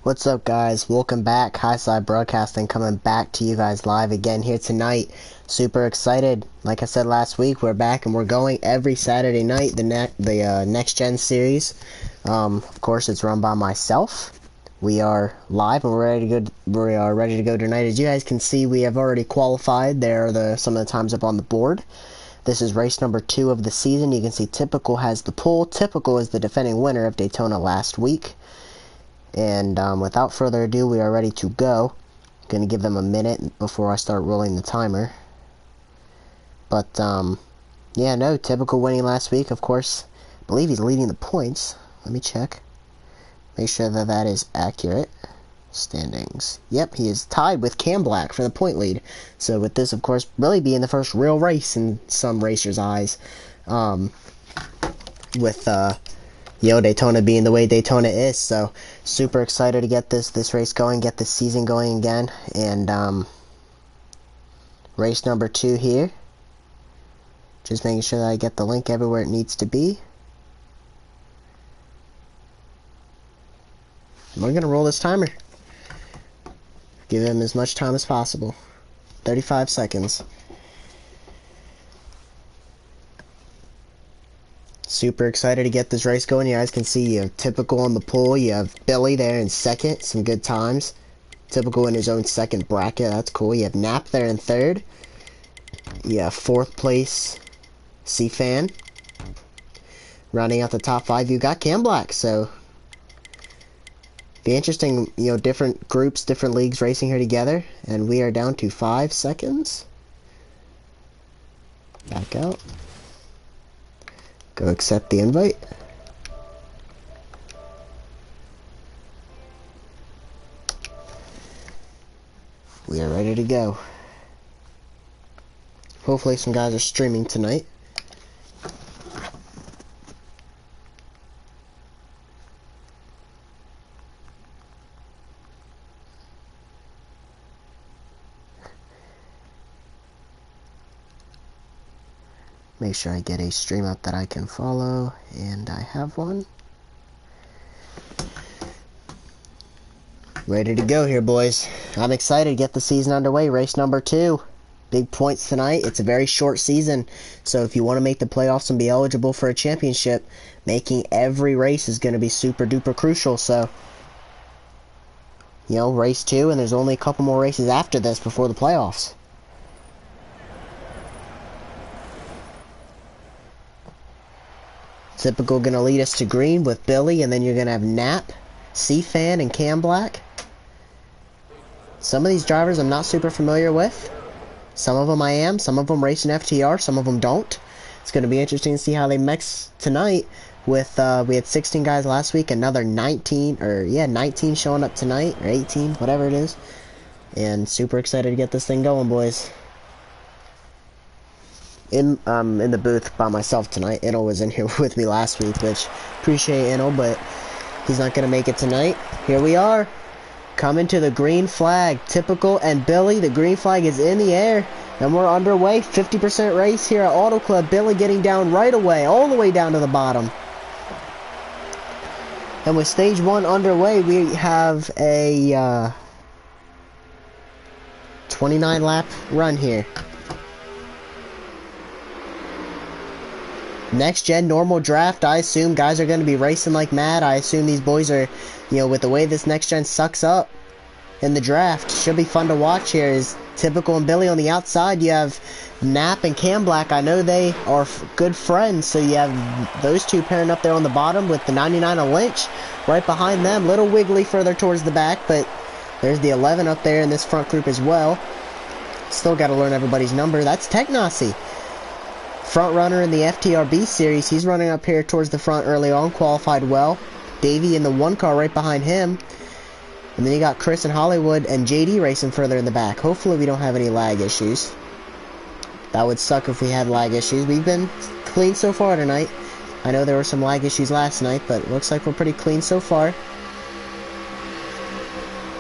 What's up, guys? Welcome back. Highside Broadcasting coming back to you guys live again here tonight. Super excited. Like I said last week, we're back and we're going every Saturday night. The Next Gen series. Of course, it's run by myself. We are live and we're ready to go. We are ready to go tonight. As you guys can see, we have already qualified. There are some of the times up on the board. This is race number 2 of the season. You can see Typical has the pole. Typical is the defending winner of Daytona last week. And without further ado, we are ready to go. Gonna give them a minute before I start rolling the timer. But yeah, no, Typical winning last week. Of course, I believe he's leading the points. Let me check. Make sure that that is accurate. Standings. Yep, he is tied with Cam Black for the point lead. So with this, of course, really being the first real race in some racers' eyes. With Daytona being the way Daytona is. So super excited to get this race going, get this season going again. And race number 2 here. Just making sure that I get the link everywhere it needs to be. And we're gonna roll this timer. Give him as much time as possible. 35 seconds. Super excited to get this race going. You guys can see you have Typical on the pole. You have Billy there in second. Some good times. Typical in his own second bracket. That's cool. You have Nap there in third. You have 4th place C-Fan. Rounding out the top 5, you got Cam Black. So be interesting, different groups, different leagues racing here together. And we are down to 5 seconds. Back out. Go accept the invite. We are ready to go. Hopefully some guys are streaming tonight. Make sure I get a stream up that I can follow, and I have one. Ready to go here, boys. I'm excited to get the season underway. Race number 2. Big points tonight. It's a very short season, so if you want to make the playoffs and be eligible for a championship, making every race is going to be super duper crucial. So, race 2, and there's only a couple more races after this before the playoffs. Typical going to lead us to green with Billy, and then you're going to have Nap, C-Fan, and Cam Black. Some of these drivers I'm not super familiar with. Some of them I am. Some of them race in FTR. Some of them don't. It's going to be interesting to see how they mix tonight with, we had 16 guys last week, another 19 showing up tonight, or 18, whatever it is. And super excited to get this thing going, boys. In the booth by myself tonight. Inel was in here with me last week, which appreciate Inel, but he's not going to make it tonight. Here we are, coming to the green flag. Typical and Billy, the green flag is in the air, and we're underway. 50% race here at Auto Club. Billy getting down right away, all the way down to the bottom. And with stage 1 underway, we have a 29 lap run here. Next gen normal draft, I assume guys are going to be racing like mad. I assume these boys are, with the way this next gen sucks up in the draft, should be fun to watch here. Is Typical and Billy on the outside. You have Nap and Cam Black. I know they are good friends, so you have those two pairing up there on the bottom with the 99 of Lynch right behind them. Little wiggly further towards the back, but there's the 11 up there in this front group as well. Still got to learn everybody's number. That's Technasi. Front runner in the FTRB series. He's running up here towards the front early on, qualified well. Davey in the 1 car right behind him. And then you got Chris and Hollywood and JD racing further in the back. Hopefully we don't have any lag issues. That would suck if we had lag issues. We've been clean so far tonight. I know there were some lag issues last night, but it looks like we're pretty clean so far.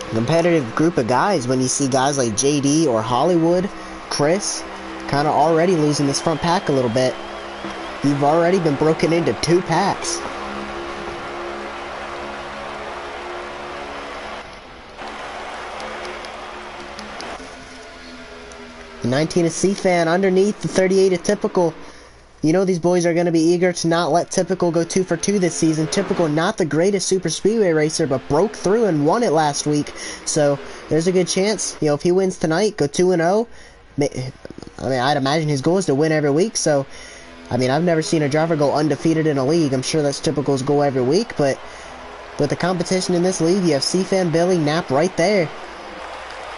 Competitive group of guys when you see guys like JD or Hollywood, Chris, kind of already losing this front pack a little bit. You've already been broken into 2 packs. The 19 is C-Fan underneath the 38 of Typical. You know these boys are going to be eager to not let Typical go 2 for 2 this season. Typical, not the greatest super speedway racer, but broke through and won it last week. So there's a good chance, you know, if he wins tonight, go 2-0. I mean, I'd imagine his goal is to win every week. So, I mean, I've never seen a driver go undefeated in a league. I'm sure that's Typical's goal every week. But with the competition in this league, you have C-Fan, Billy, Knapp right there.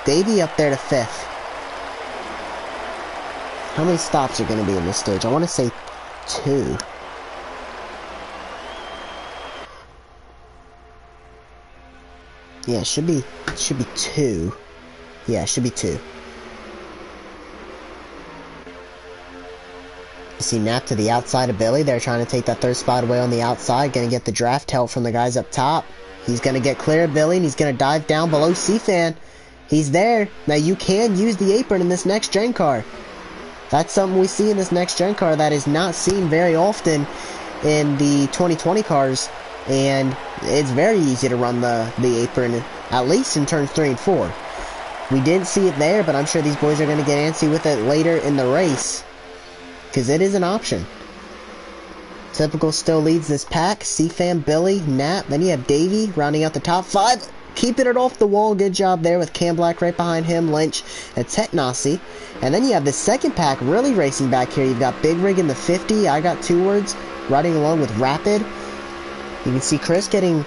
Davey up there to 5th. How many stops are going to be in this stage? I want to say 2. Yeah, it should be 2. Yeah, it should be 2. You see Knapp to the outside of Billy. They're trying to take that 3rd spot away on the outside. Going to get the draft help from the guys up top. He's going to get clear of Billy, and he's going to dive down below C-Fan. He's there. Now, you can use the apron in this next-gen car. That's something we see in this next-gen car that is not seen very often in the 2020 cars. And it's very easy to run the apron, at least in turns 3 and 4. We didn't see it there, but I'm sure these boys are going to get antsy with it later in the race, because it is an option. Typical still leads this pack. C-Fan, Billy, Knapp. Then you have Davey rounding out the top 5. Keeping it off the wall. Good job there with Cam Black right behind him, Lynch, and Technasi. And then you have the second pack really racing back here. You've got Big Rig in the 50. I got 2 words riding along with Rapid. You can see Chris getting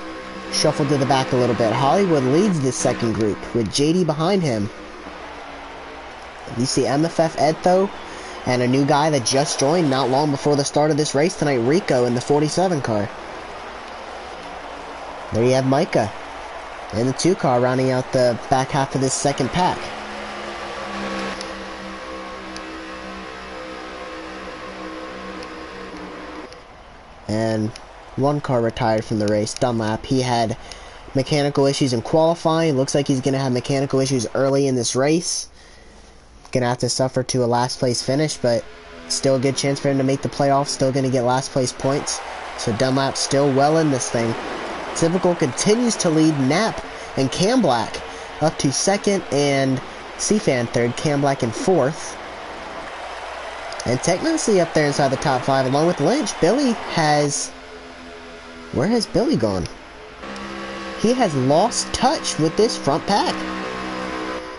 shuffled to the back a little bit. Hollywood leads this second group with JD behind him. You see MFF Ed though, and a new guy that just joined not long before the start of this race tonight, Rico in the 47 car. There you have Micah in the 2 car rounding out the back half of this second pack. And 1 car retired from the race, Dunlap. He had mechanical issues in qualifying. Looks like he's going to have mechanical issues early in this race. Going to have to suffer to a last place finish, but still a good chance for him to make the playoffs. Still going to get last place points. So Dunlap still well in this thing. Typical continues to lead Knapp and Cam Black up to 2nd and C-Fan 3rd, Cam Black in 4th. And Technasi up there inside the top 5 along with Lynch. Billy has... Where has Billy gone? He has lost touch with this front pack.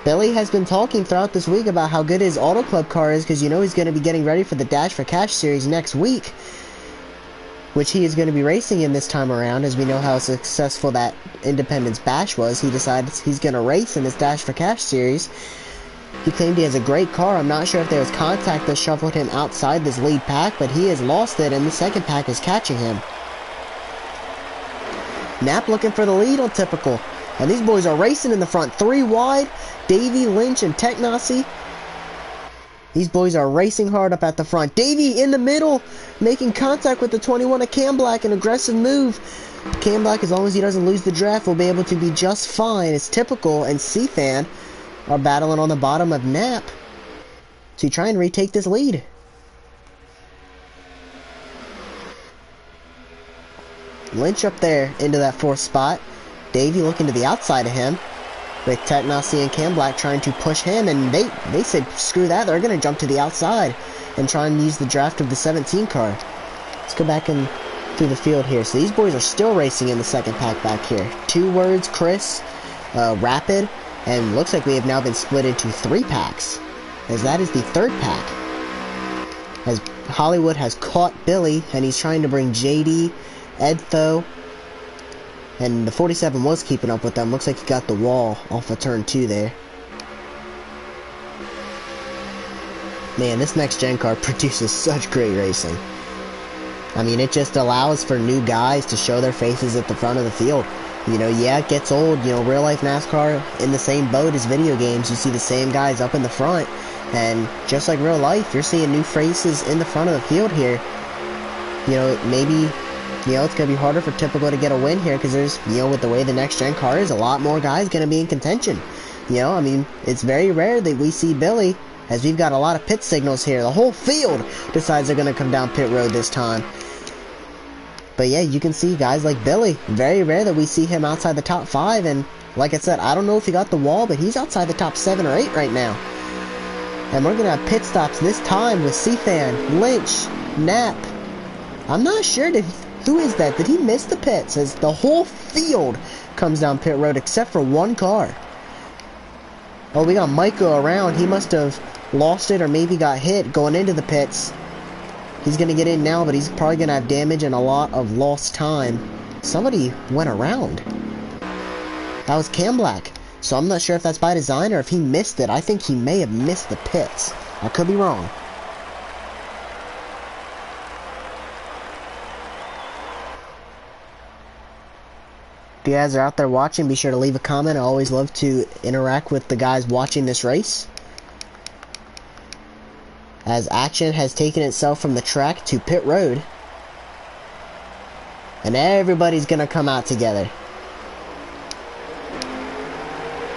Billy has been talking throughout this week about how good his Auto Club car is, because you know he's going to be getting ready for the Dash for Cash series next week, which he is going to be racing in this time around. As we know how successful that Independence Bash was, he decides he's going to race in this Dash for Cash series. He claimed he has a great car. I'm not sure if there was contact that shuffled him outside this lead pack, but he has lost it, and the second pack is catching him. Knapp looking for the lead on Typical. And these boys are racing in the front. 3 wide. Davey, Lynch, and Technasi. These boys are racing hard up at the front. Davey in the middle, making contact with the 21 of Cam Black. An aggressive move. Cam Black, as long as he doesn't lose the draft, will be able to be just fine. It's Typical and C-Fan are battling on the bottom of Knapp to try and retake this lead. Lynch up there into that 4th spot. Davey looking to the outside of him with Technasi and Cam Black trying to push him, and they said screw that, they're going to jump to the outside and try and use the draft of the 17 car. Let's go back and through the field here. So these boys are still racing in the second pack back here. 2 words, Chris, Rapid, and looks like we have now been split into 3 packs, as that is the 3rd pack. As Hollywood has caught Billy, and he's trying to bring JD, Edtho, and the 47 was keeping up with them. Looks like he got the wall off of turn 2 there. Man, this next gen car produces such great racing. I mean, it just allows for new guys to show their faces at the front of the field. You know, yeah, it gets old. You know, real life NASCAR in the same boat as video games. You see the same guys up in the front. And just like real life, you're seeing new faces in the front of the field here. You know, maybe... You know, it's going to be harder for Typical to get a win here because there's, you know, with the way the next-gen car is, a lot more guys going to be in contention. You know, I mean, it's very rare that we see Billy, as we've got a lot of pit signals here. The whole field decides they're going to come down pit road this time. But yeah, you can see guys like Billy. Very rare that we see him outside the top 5. And like I said, I don't know if he got the wall, but he's outside the top 7 or 8 right now. And we're going to have pit stops this time with C-Fan, Lynch, Knapp. I'm not sure, who is that? Did he miss the pits? As the whole field comes down pit road except for one car. Oh, we got Micah around. He must have lost it or maybe got hit going into the pits. He's going to get in now, but he's probably going to have damage and a lot of lost time. Somebody went around. That was Cam Black. So I'm not sure if that's by design or if he missed it. I think he may have missed the pits. I could be wrong. If you guys are out there watching, be sure to leave a comment. I always love to interact with the guys watching this race. As action has taken itself from the track to pit road. And everybody's going to come out together.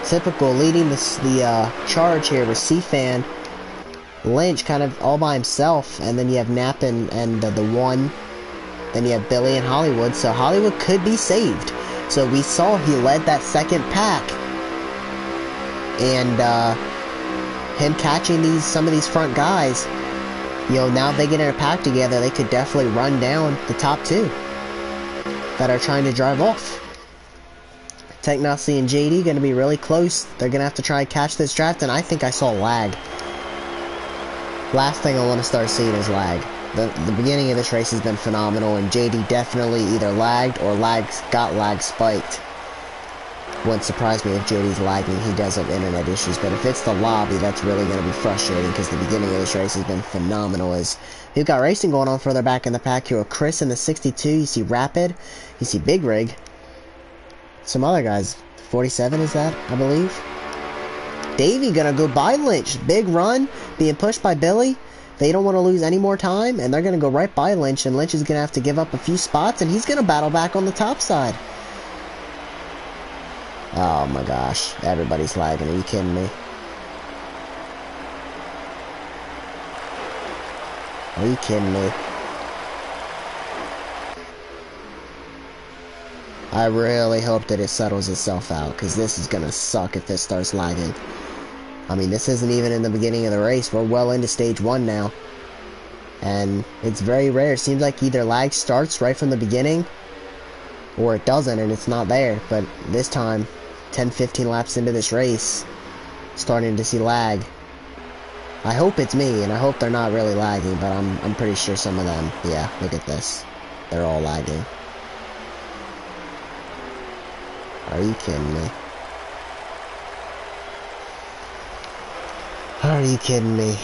Typical leading the charge here with C-Fan. Lynch kind of all by himself. And then you have Knapp and the one. Then you have Billy and Hollywood. So Hollywood could be saved. So we saw he led that second pack. And him catching some of these front guys, you know, now if they get in a pack together, they could definitely run down the top two that are trying to drive off. Technosy and JD going to be really close. They're going to have to try and catch this draft, and I think I saw lag. Last thing I want to start seeing is lag. The beginning of this race has been phenomenal, and JD definitely either lagged or got lag spiked. Wouldn't surprise me if JD's lagging. He does have internet issues, but if it's the lobby, that's really going to be frustrating because the beginning of this race has been phenomenal. As we've got racing going on further back in the pack here with Chris in the 62. You see Rapid. You see Big Rig. Some other guys. 47 is that, I believe. Davey gonna go by Lynch. Big run, being pushed by Billy. They don't want to lose any more time, and they're gonna go right by Lynch, and Lynch is gonna have to give up a few spots, and he's gonna battle back on the top side. Oh my gosh, everybody's lagging. Are you kidding me? Are you kidding me? I really hope that it settles itself out, because this is going to suck if it starts lagging. I mean, this isn't even in the beginning of the race. We're well into stage 1 now. And it's very rare. It seems like either lag starts right from the beginning, or it doesn't and it's not there. But this time, 10-15 laps into this race, starting to see lag. I hope it's me, and I hope they're not really lagging, but I'm pretty sure some of them, yeah, look at this. They're all lagging. Are you kidding me? Are you kidding me?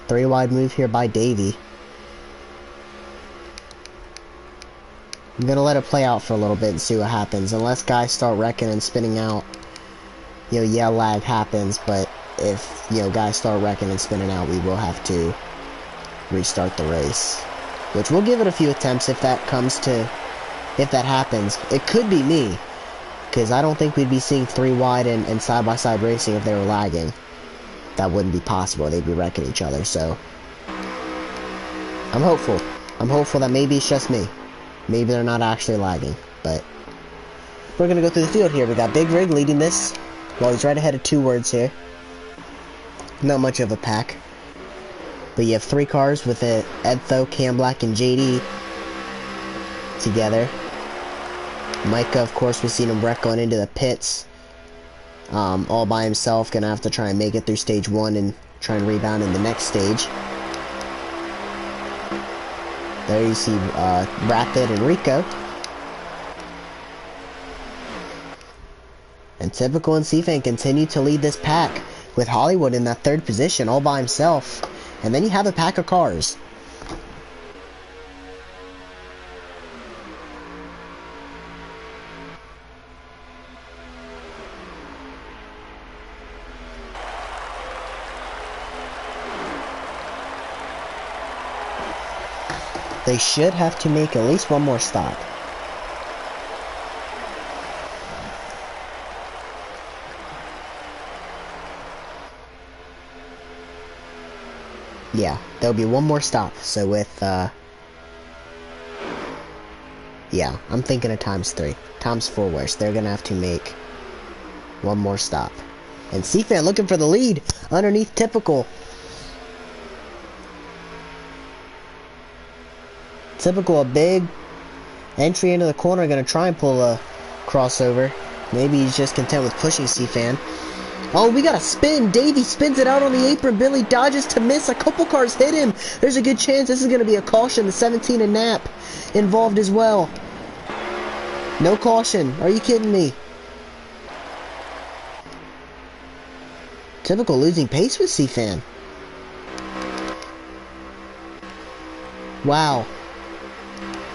Three wide move here by Davey. I'm gonna let it play out for a little bit and see what happens. Unless guys start wrecking and spinning out, you know, yeah, lag happens, but if, you know, guys start wrecking and spinning out, we will have to restart the race. Which we'll give it a few attempts if that happens. It could be me, because I don't think we'd be seeing three wide and side-by-side racing if they were lagging. That wouldn't be possible. They'd be wrecking each other, so I'm hopeful. I'm hopeful that maybe it's just me. Maybe they're not actually lagging, but we're going to go through the field here. We got Big Rig leading this. Well, he's right ahead of 2 words here. Not much of a pack. But you have 3 cars with it, Edtho, Cam Black, and JD together. Micah, of course, we've seen him wreck going into the pits. All by himself, gonna have to try and make it through stage 1 and try and rebound in the next stage. There you see Rapid and Rico. And Typical and C-Fan continue to lead this pack, with Hollywood in that 3rd position all by himself. And then you have a pack of cars. They should have to make at least one more stop. Yeah, there'll be one more stop. So with, yeah, I'm thinking of ×3. ×4 where they're gonna have to make one more stop. And C-Fan looking for the lead underneath Typical. Typical, a big entry into the corner, gonna try and pull a crossover. Maybe he's just content with pushing C-Fan. Oh, we got a spin. Davey spins it out on the apron. Billy dodges to miss. A couple cars hit him. There's a good chance this is going to be a caution. The 17 and Nap involved as well. No caution. Are you kidding me? Typical losing pace with C-Fan. Wow.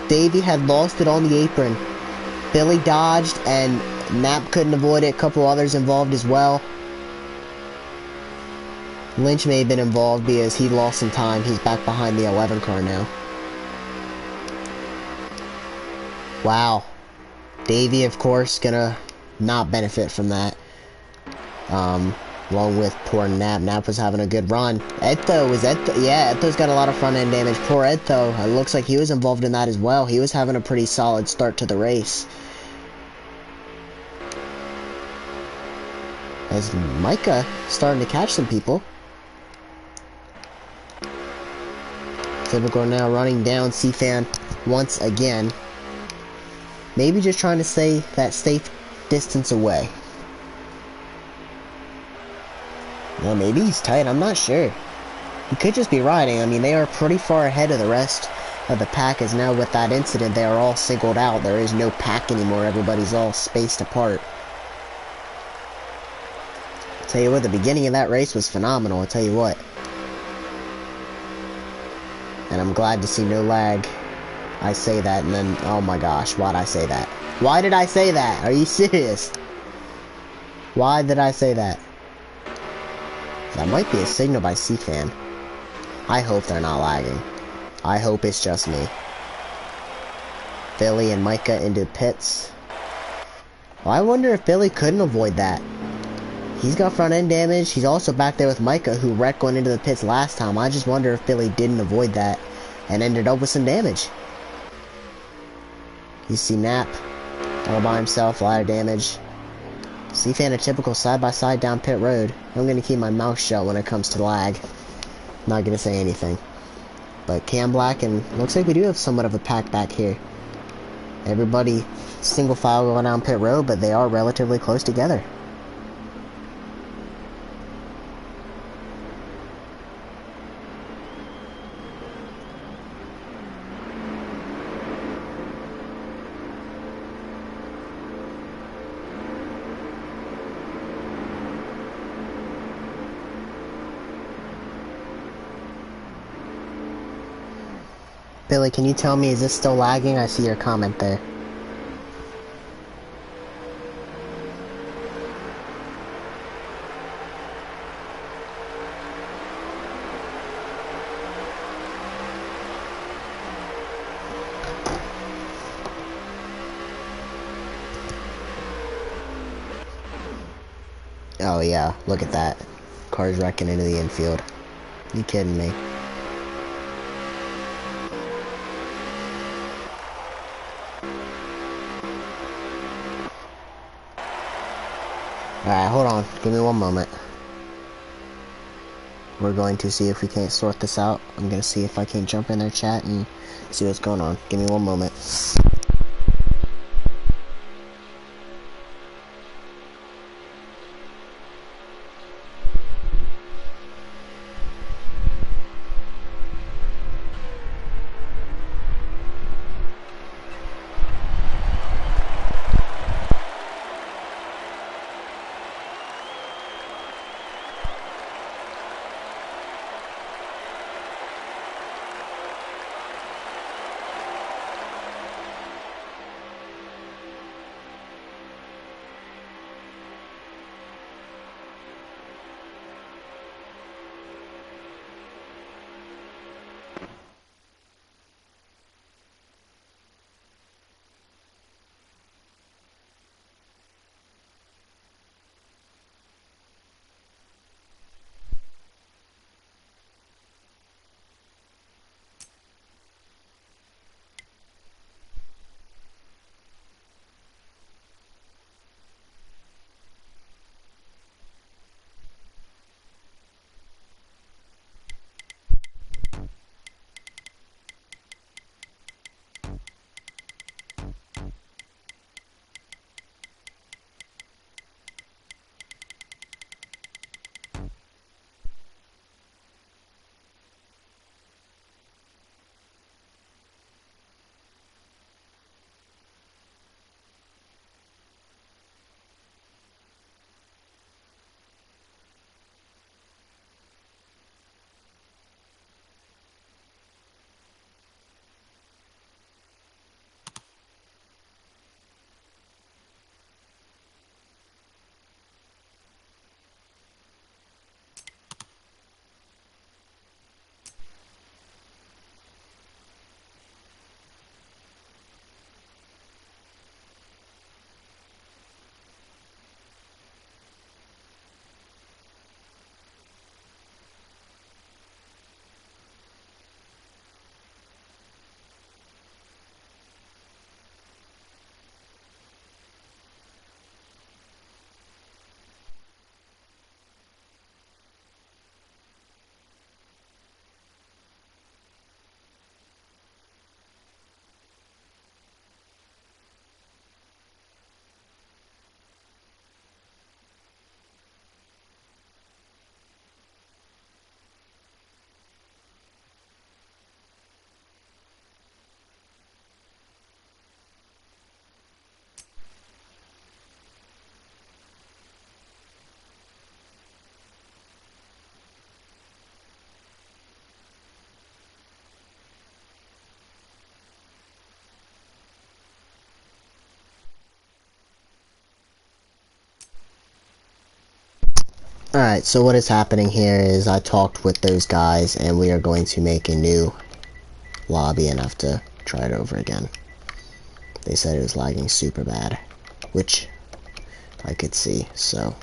Davey had lost it on the apron. Billy dodged and Nap couldn't avoid it. A couple others involved as well. Lynch may have been involved because he lost some time. He's back behind the 11 car now. Wow. Davey, of course, gonna not benefit from that. Along with poor Nap. Nap was having a good run. Edtho, yeah, Edtho's got a lot of front end damage. Poor Edtho. It looks like he was involved in that as well. He was having a pretty solid start to the race. As Micah starting to catch some people. Typical now running down C-Fan once again. Maybe just trying to stay that safe distance away. Well, maybe he's tight. I'm not sure. He could just be riding. I mean, they are pretty far ahead of the rest of the pack, as now with that incident, they are all singled out. There is no pack anymore. Everybody's all spaced apart. I'll tell you what, the beginning of that race was phenomenal. I'll tell you what. And I'm glad to see no lag. I say that and then, oh my gosh, why'd I say that? Why did I say that? Are you serious? Why did I say that? That might be a signal by C-Fan. I hope they're not lagging. I hope it's just me. Billy and Micah into pits. Well, I wonder if Billy couldn't avoid that. He's got front end damage. He's also back there with Micah, who wrecked going into the pits last time. I just wonder if Billy didn't avoid that and ended up with some damage. You see Nap all by himself, a lot of damage. C-Fan a typical side-by-side down pit road. I'm going to keep my mouth shut when it comes to lag. Not going to say anything. But Cam Black, and looks like we do have somewhat of a pack back here. Everybody single file going down pit road, but they are relatively close together. Billy, can you tell me, is this still lagging? I see your comment there. Oh yeah, look at that. Cars wrecking into the infield. You kidding me? Alright, hold on. Give me one moment. We're going to see if we can't sort this out. I'm going to see if I can jump in their chat and see what's going on. Give me one moment. Alright, so what is happening here is I talked with those guys and we are going to make a new lobby and have to try it over again. They said it was lagging super bad, which I could see, so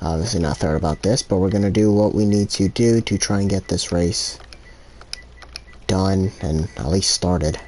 obviously not thrilled about this, but we're gonna do what we need to do to try and get this race done and at least started.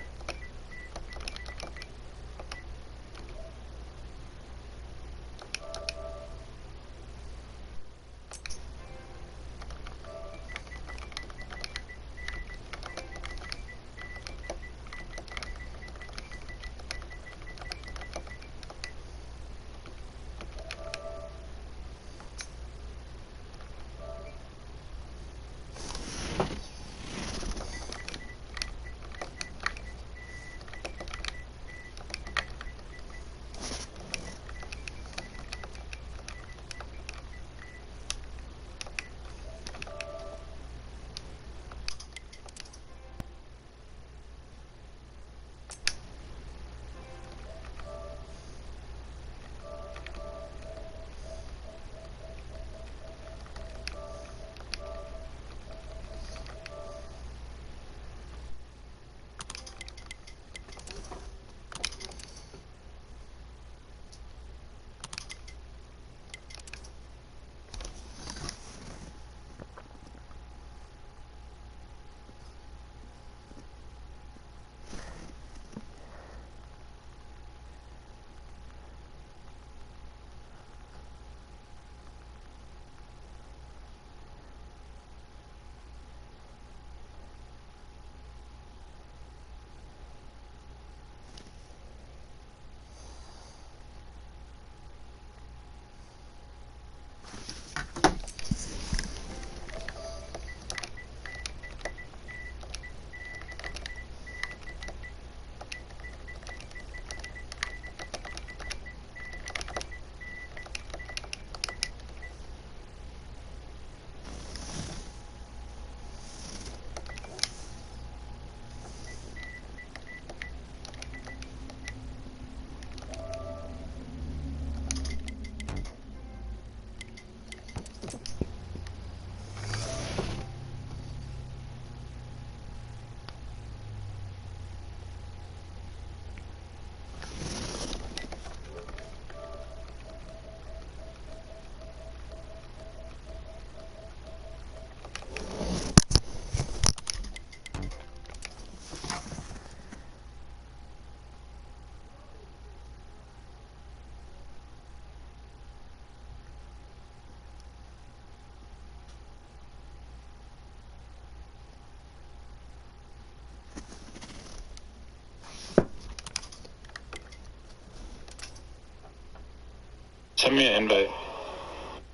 Send me an invite.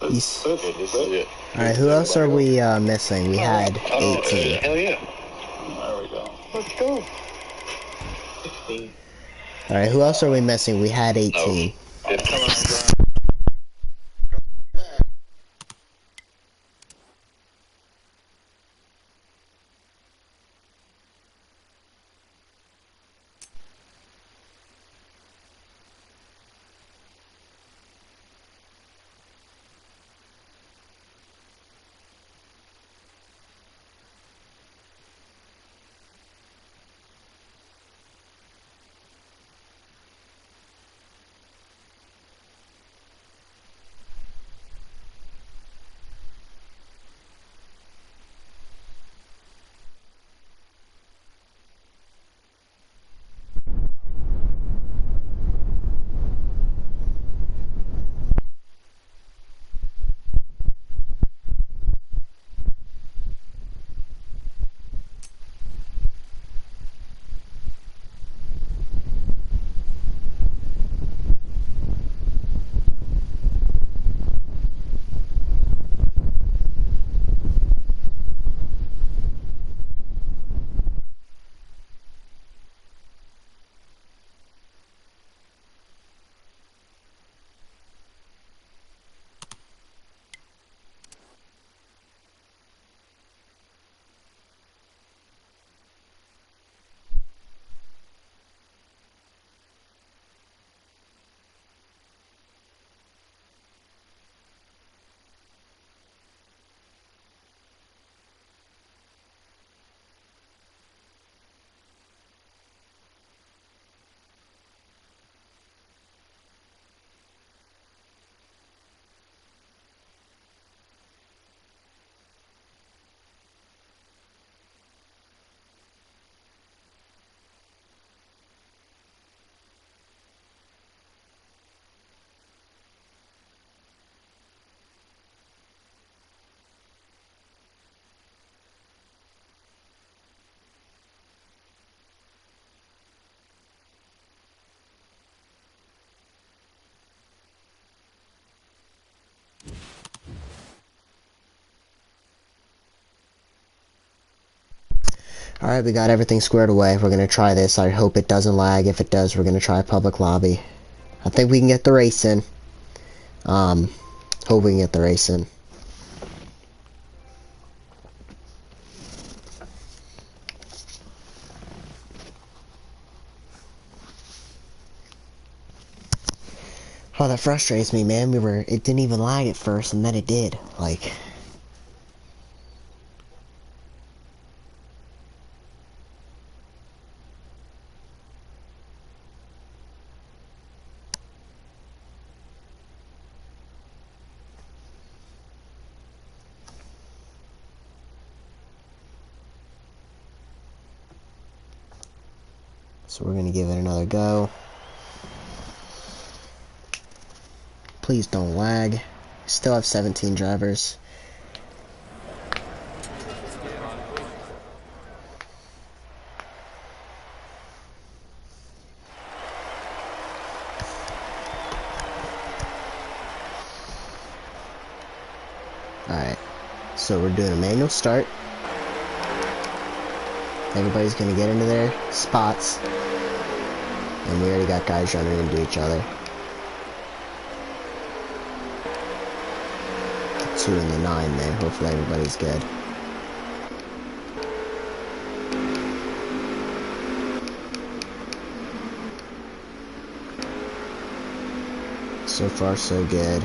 This is it. Alright, who else are we missing? We had 18. Hell yeah. There we go. Let's go. 16. Alright, who else are we missing? We had 18. It's coming on. Alright, we got everything squared away. We're gonna try this. I hope it doesn't lag. If it does, we're gonna try public lobby. I think we can get the race in. Hope we can get the race in. Oh, that frustrates me, man. It didn't even lag at first, and then it did. Like... So we're gonna give it another go. Please don't lag. Still have 17 drivers. Alright, so we're doing a manual start. Everybody's gonna get into their spots. And we already got guys running into each other. The 2 and the 9 there. Hopefully everybody's good. So far so good.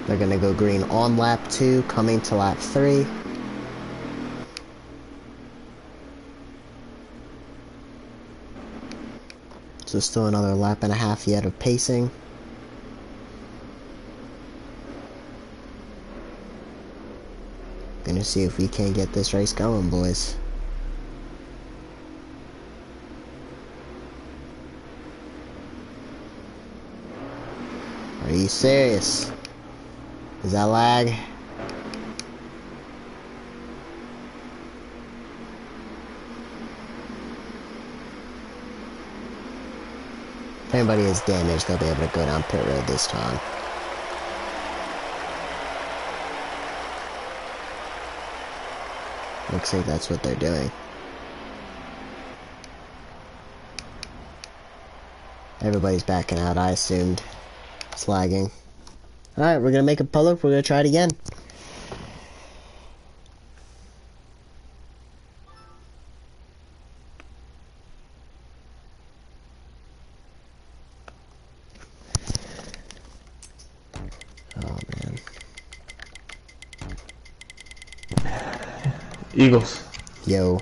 They're gonna go green on lap 2, coming to lap 3. So still another lap and a half yet of pacing. Gonna see if we can get this race going, boys. Are you serious? Is that lag? If anybody is damaged, they'll be able to go down pit road this time. Looks like that's what they're doing. Everybody's backing out, I assumed. It's lagging. Alright, we're gonna make it public, we're gonna try it again. Oh man. Eagles. Yo.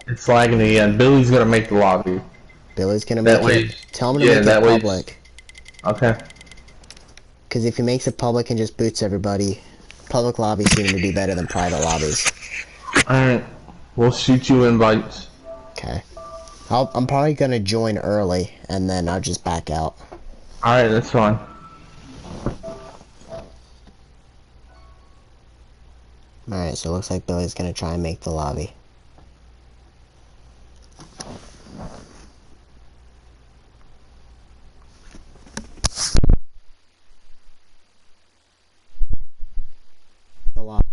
It's lagging again. Billy's gonna make the lobby. Billy's gonna That make way, it. Tell him to yeah, make it that way. public. Okay. Because if he makes it public and just boots everybody, public lobbies seem to be better than private lobbies. Alright. We'll shoot you invites. Okay. I'm probably gonna join early, and then I'll just back out. Alright, that's fine. Alright, so it looks like Billy's gonna try and make the lobby. The lobby.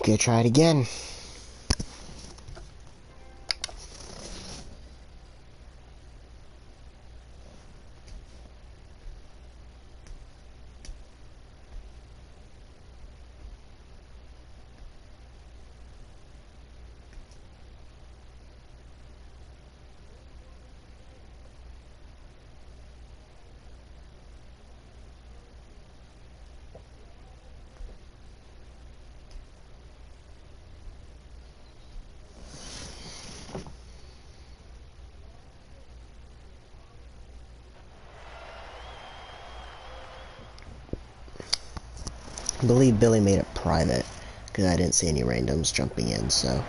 Go try it again. I believe Billy made it private, because I didn't see any randoms jumping in, so...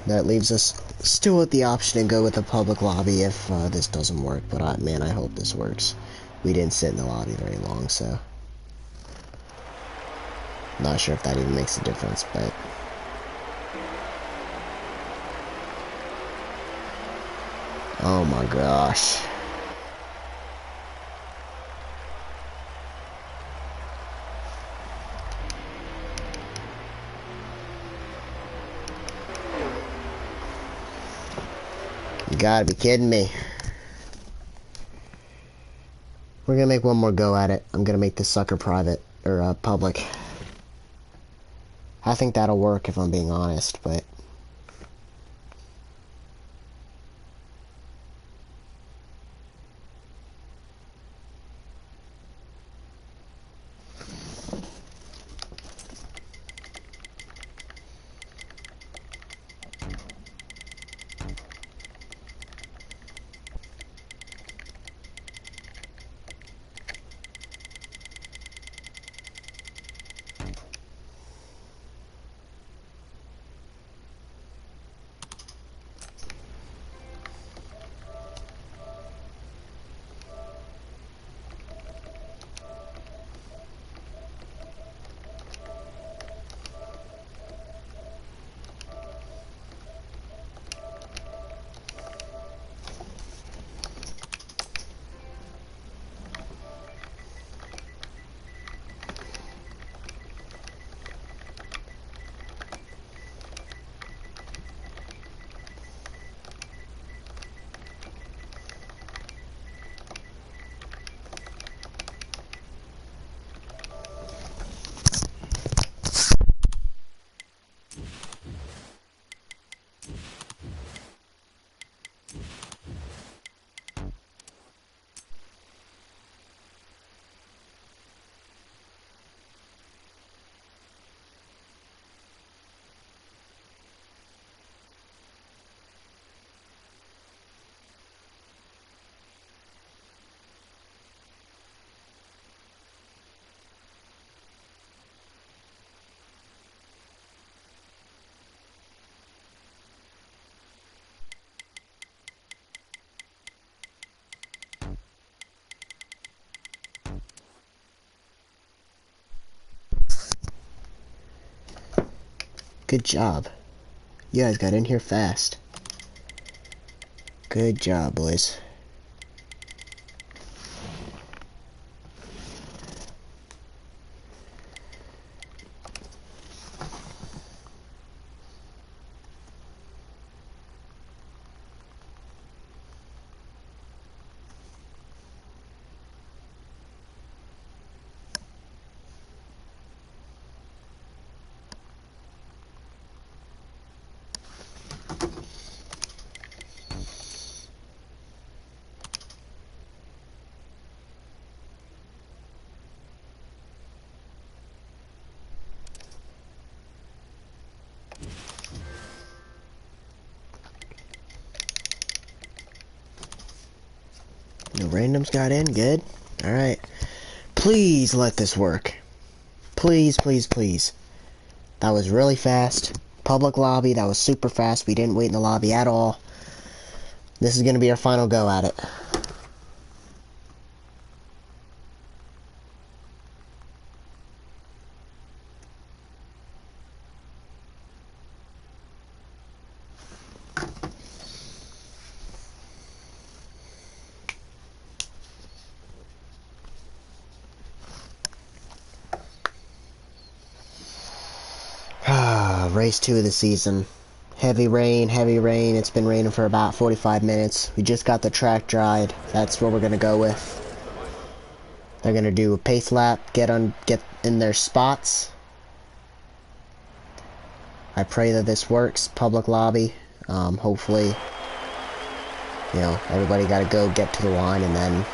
That leaves us still with the option to go with the public lobby if this doesn't work, but man, I hope this works. We didn't sit in the lobby very long, so... Not sure if that even makes a difference, but... Oh my gosh. You gotta be kidding me. We're gonna make one more go at it. I'm gonna make this sucker private, or public. I think that'll work if I'm being honest, but... Good job. You guys got in here fast. Good job, boys. No randoms got in, good. Alright. Please let this work. Please, please, please. That was really fast. Public lobby, that was super fast. We didn't wait in the lobby at all. This is gonna be our final go at it. Race 2 of the season. Heavy rain, heavy rain. It's been raining for about 45 minutes. We just got the track dried. That's what we're going to go with. They're going to do a pace lap, get in their spots. I pray that this works. Public lobby. Hopefully, you know, everybody got to go get to the line and then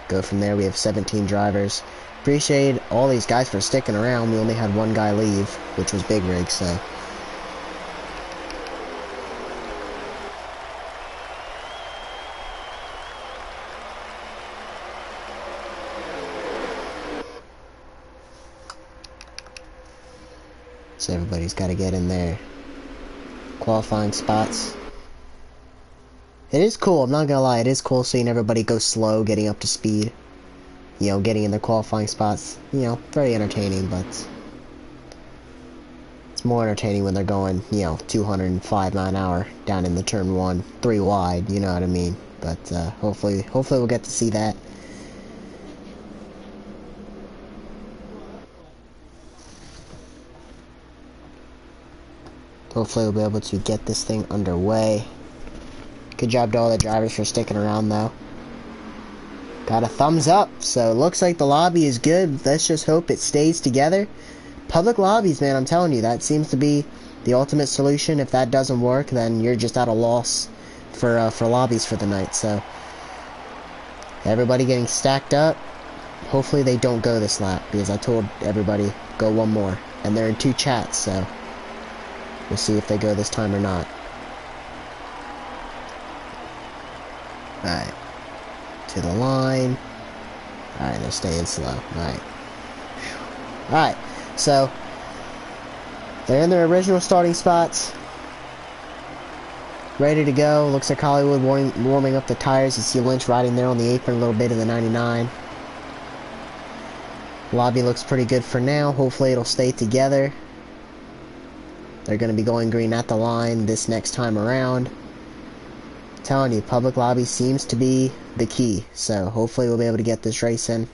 go from there. We have 17 drivers. Appreciate all these guys for sticking around. We only had one guy leave, which was Big Rig, so. So everybody's got to get in their qualifying spots. It is cool, I'm not gonna lie, it is cool seeing everybody go slow, getting up to speed. You know, getting in their qualifying spots. You know, very entertaining, but it's more entertaining when they're going, you know, 205 mph down in the turn 1, 3 wide, you know what I mean. But hopefully we'll get to see that. Hopefully we'll be able to get this thing underway. Good job to all the drivers for sticking around though. Got a thumbs up, so it looks like the lobby is good. Let's just hope it stays together. Public lobbies, man, I'm telling you, that seems to be the ultimate solution. If that doesn't work, then you're just at a loss for lobbies for the night. So everybody getting stacked up. Hopefully they don't go this lap, because I told everybody go one more, and they're in 2 chats, so we'll see if they go this time or not. Alright. To the line. Alright, they're staying slow. Alright. Alright, so they're in their original starting spots. Ready to go. Looks like Hollywood warming up the tires. You see Lynch riding there on the apron a little bit in the 99. Lobby looks pretty good for now. Hopefully it'll stay together. They're going to be going green at the line this next time around. I'm telling you, public lobby seems to be the key. So hopefully we'll be able to get this race in.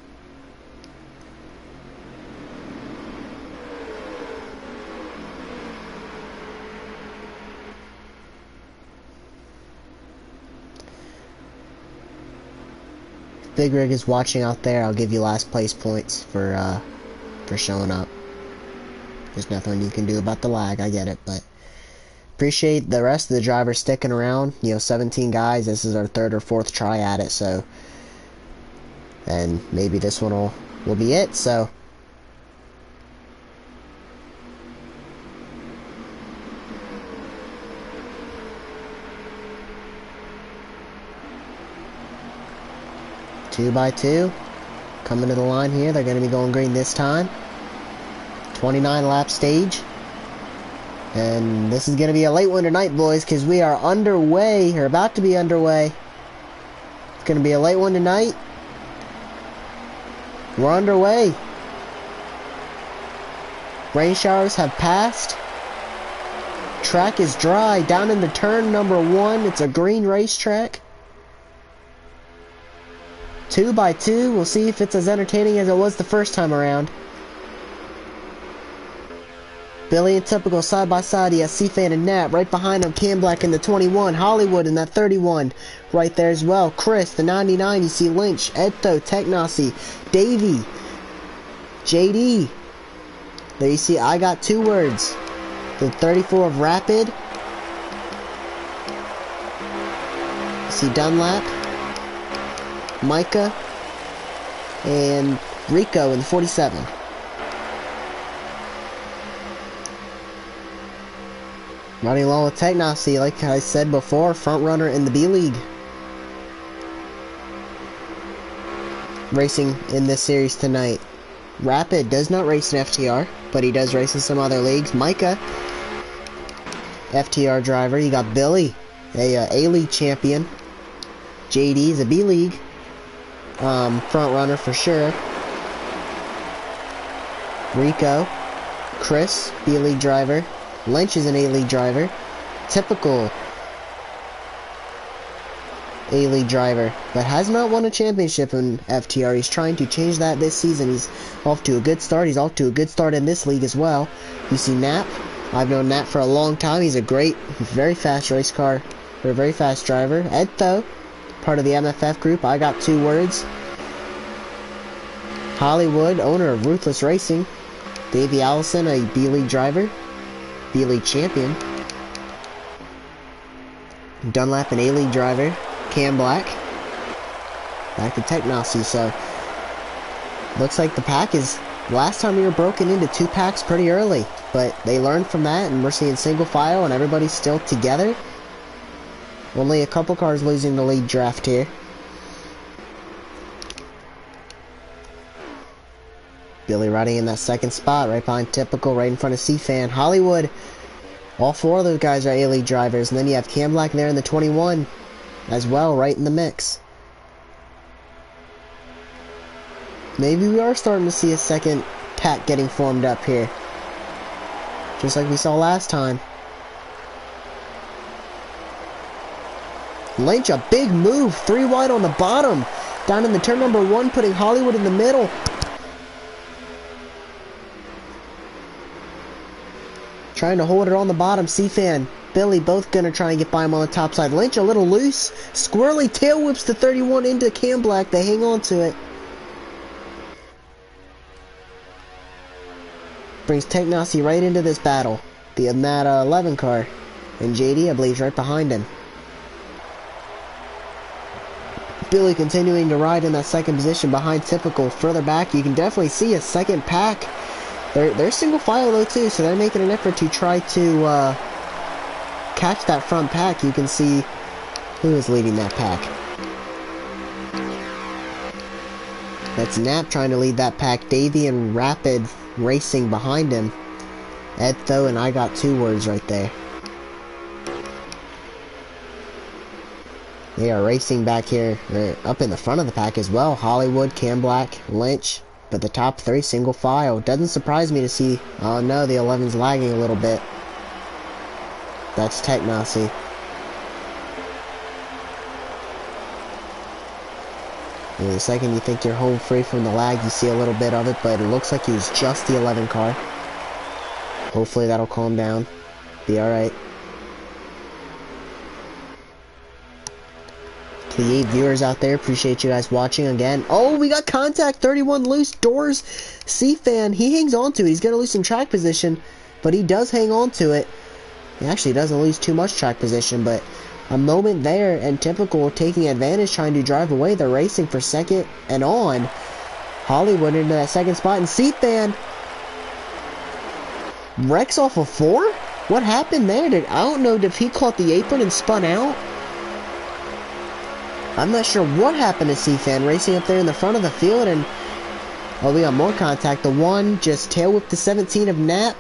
Big Rig is watching out there. I'll give you last place points for showing up. There's nothing you can do about the lag, I get it, but appreciate the rest of the drivers sticking around. You know, 17 guys, this is our 3rd or 4th try at it, so, and maybe this one will be it, so. Two by two, coming to the line here. They're going to be going green this time. 29 lap stage, and this is going to be a late one tonight, boys, because we are underway, or about to be underway. It's going to be a late one tonight. We're underway. Rain showers have passed. Track is dry down in the turn number 1. It's a green racetrack. 2 by 2. We'll see if it's as entertaining as it was the first time around. Billy and Typical side by side. He has C-Fan and Nat. Right behind him, Cam Black in the 21. Hollywood in that 31. Right there as well. Chris, the 99. You see Lynch, Edto, Technasi, Davey, JD. There you see I Got 2 Words. The 34 of Rapid. You see Dunlap, Micah, and Rico in the 47. Running along with Technasi, like I said before, front runner in the B League. Racing in this series tonight. Rapid does not race in FTR, but he does race in some other leagues. Micah, FTR driver. You got Billy, a A-League champion. JD is a B League front runner for sure. Rico, Chris, B League driver. Lynch is an A-League driver. Typical A-League driver, but has not won a championship in FTR. He's trying to change that this season. He's off to a good start. He's off to a good start in this league as well. You see Nap, I've known Nat for a long time. He's a great, very fast race car, or a very fast driver. Ed, though, part of the MFF group, I got 2 words. Hollywood, owner of Ruthless Racing. Davey Allison, a B-League driver, B-League champion. Dunlap, an A-League driver. Cam Black. Back to Technosy, so looks like the pack is... Last time we were broken into 2 packs pretty early, but they learned from that, and we're seeing single file, and everybody's still together. Only a couple cars losing the league draft here. Billy riding in that second spot, right behind Typical, right in front of C-Fan. Hollywood, all 4 of those guys are A-League drivers, and then you have Cam Black there in the 21 as well, right in the mix. Maybe we are starting to see a second pack getting formed up here. Just like we saw last time. Lynch, a big move. 3 wide on the bottom. Down in the turn number 1, putting Hollywood in the middle. Trying to hold it on the bottom. C-Fan, Billy both going to try and get by him on the top side. Lynch a little loose. Squirrely tail whips the 31 into Cam Black. They hang on to it. Brings Technosy right into this battle. The Mad 11 car. And JD, I believe, is right behind him. Billy continuing to ride in that second position behind Typical. Further back, you can definitely see a second pack. They're single file though too, so they're making an effort to try to catch that front pack. You can see who is leading that pack. That's Nap trying to lead that pack. Davey and Rapid racing behind him. Ed, though, and I got 2 words right there. They are racing back here. They're up in the front of the pack as well. Hollywood, Cam Black, Lynch. But the top 3 single file. Doesn't surprise me to see... Oh no, the 11's lagging a little bit. That's Technosy. And the second you think you're home free from the lag, you see a little bit of it, but it looks like he was just the 11 car. Hopefully that'll calm down. Be alright. To the 8 viewers out there, appreciate you guys watching again. Oh, we got contact, 31 loose doors. C-Fan, he hangs on to it. He's going to lose some track position, but he does hang on to it. He actually doesn't lose too much track position, but a moment there, and Typical taking advantage, trying to drive away. They're racing for second and on. Hollywood into that second spot, and C-Fan wrecks off of 4? What happened there? I don't know if he caught the apron and spun out. I'm not sure what happened to C-Fan, racing up there in the front of the field, and oh, we got more contact. The 1 just tail whipped the 17 of Nap.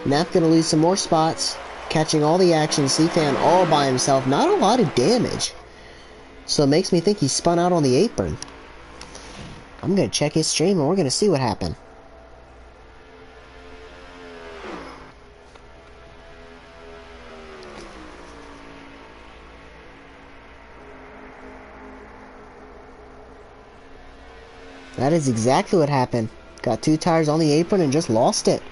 Nap gonna lose some more spots, catching all the action. C-Fan all by himself, not a lot of damage. So it makes me think he spun out on the apron. I'm gonna check his stream and we're gonna see what happened. That is exactly what happened. Got 2 tires on the apron and just lost it.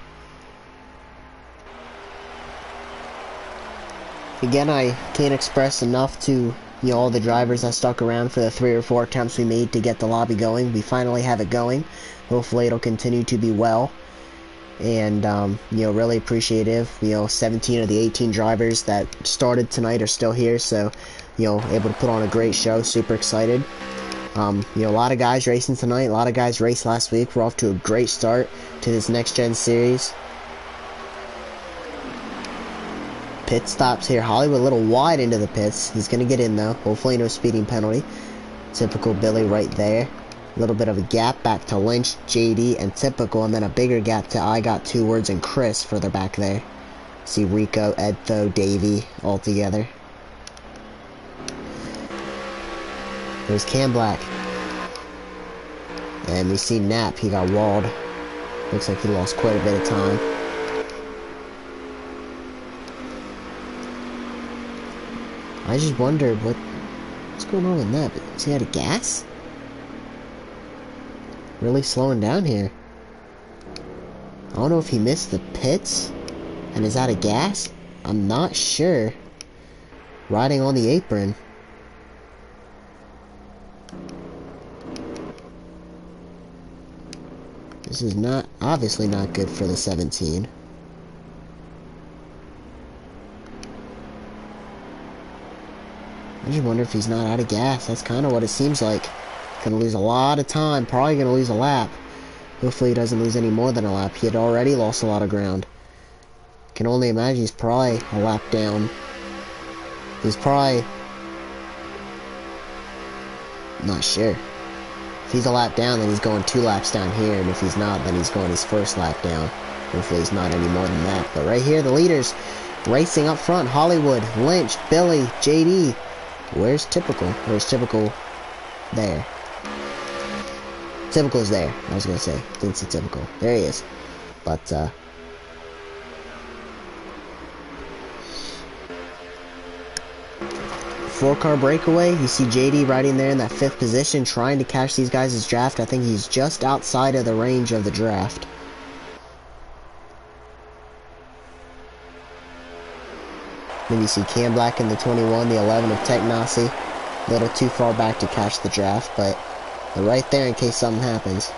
Again, I can't express enough to all the drivers that stuck around for the 3 or 4 attempts we made to get the lobby going. We finally have it going. Hopefully it'll continue to be well. And, really appreciative. 17 of the 18 drivers that started tonight are still here. So, able to put on a great show. Super excited. A lot of guys racing tonight. A lot of guys raced last week. We're off to a great start to this next gen series. Pit stops here. Hollywood a little wide into the pits. He's going to get in though. Hopefully no speeding penalty. Typical Billy right there. A little bit of a gap back to Lynch, JD, and Typical. And then a bigger gap to I got 2 words and Chris further back there. See Rico, Edtho, Davey all together. There's Cam Black. And we see Nap. He got walled. Looks like he lost quite a bit of time. I just wondered what's going on with Nap. Is he out of gas? Really slowing down here. I don't know if he missed the pits And is out of gas? I'm not sure. Riding on the apron. This is not, obviously not good for the 17. I just wonder if he's not out of gas. That's kind of what it seems like. Gonna lose a lot of time. Probably gonna lose a lap. Hopefully he doesn't lose any more than a lap. He had already lost a lot of ground. Can only imagine he's probably a lap down. He's probably... not sure. If he's a lap down, then he's going 2 laps down here, and if he's not, then he's going his first lap down. Hopefully he's not any more than that. But right here, the leaders racing up front. Hollywood, Lynch, Billy, JD. Where's Typical? Where's Typical? There. Typical's there. I was gonna say. Didn't see Typical. There he is. But, 4-car breakaway. You see JD riding there in that 5th position, trying to catch these guys' draft. I think he's just outside of the range of the draft. Then you see Cam Black in the 21, the 11 of Tech Nasi. A little too far back to catch the draft, but they're right there in case something happens.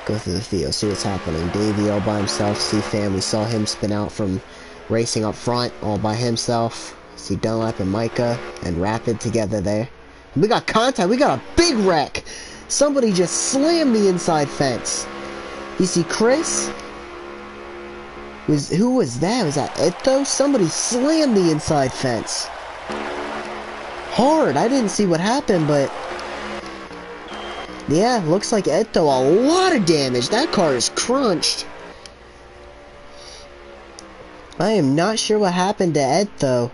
Go through the field, see what's happening. Davey all by himself. See Fam, we saw him spin out from racing up front all by himself. See Dunlap and Micah and Rapid together there. We got contact. We got a big wreck. Somebody just slammed the inside fence. You see Chris? Who was that? Was that Eto? Somebody slammed the inside fence. Hard. I didn't see what happened, but... yeah, looks like Eto, a lot of damage. That car is crunched. I am not sure what happened to Eto.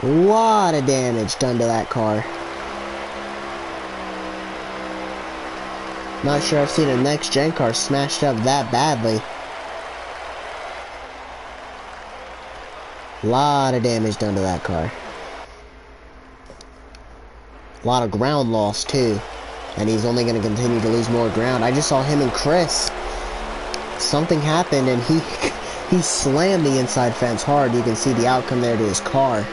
A lot of damage done to that car. Not sure I've seen a next-gen car smashed up that badly. A lot of damage done to that car. A lot of ground loss, too. And he's only going to continue to lose more ground. I just saw him and Chris. Something happened and he slammed the inside fence hard. You can see the outcome there to his car.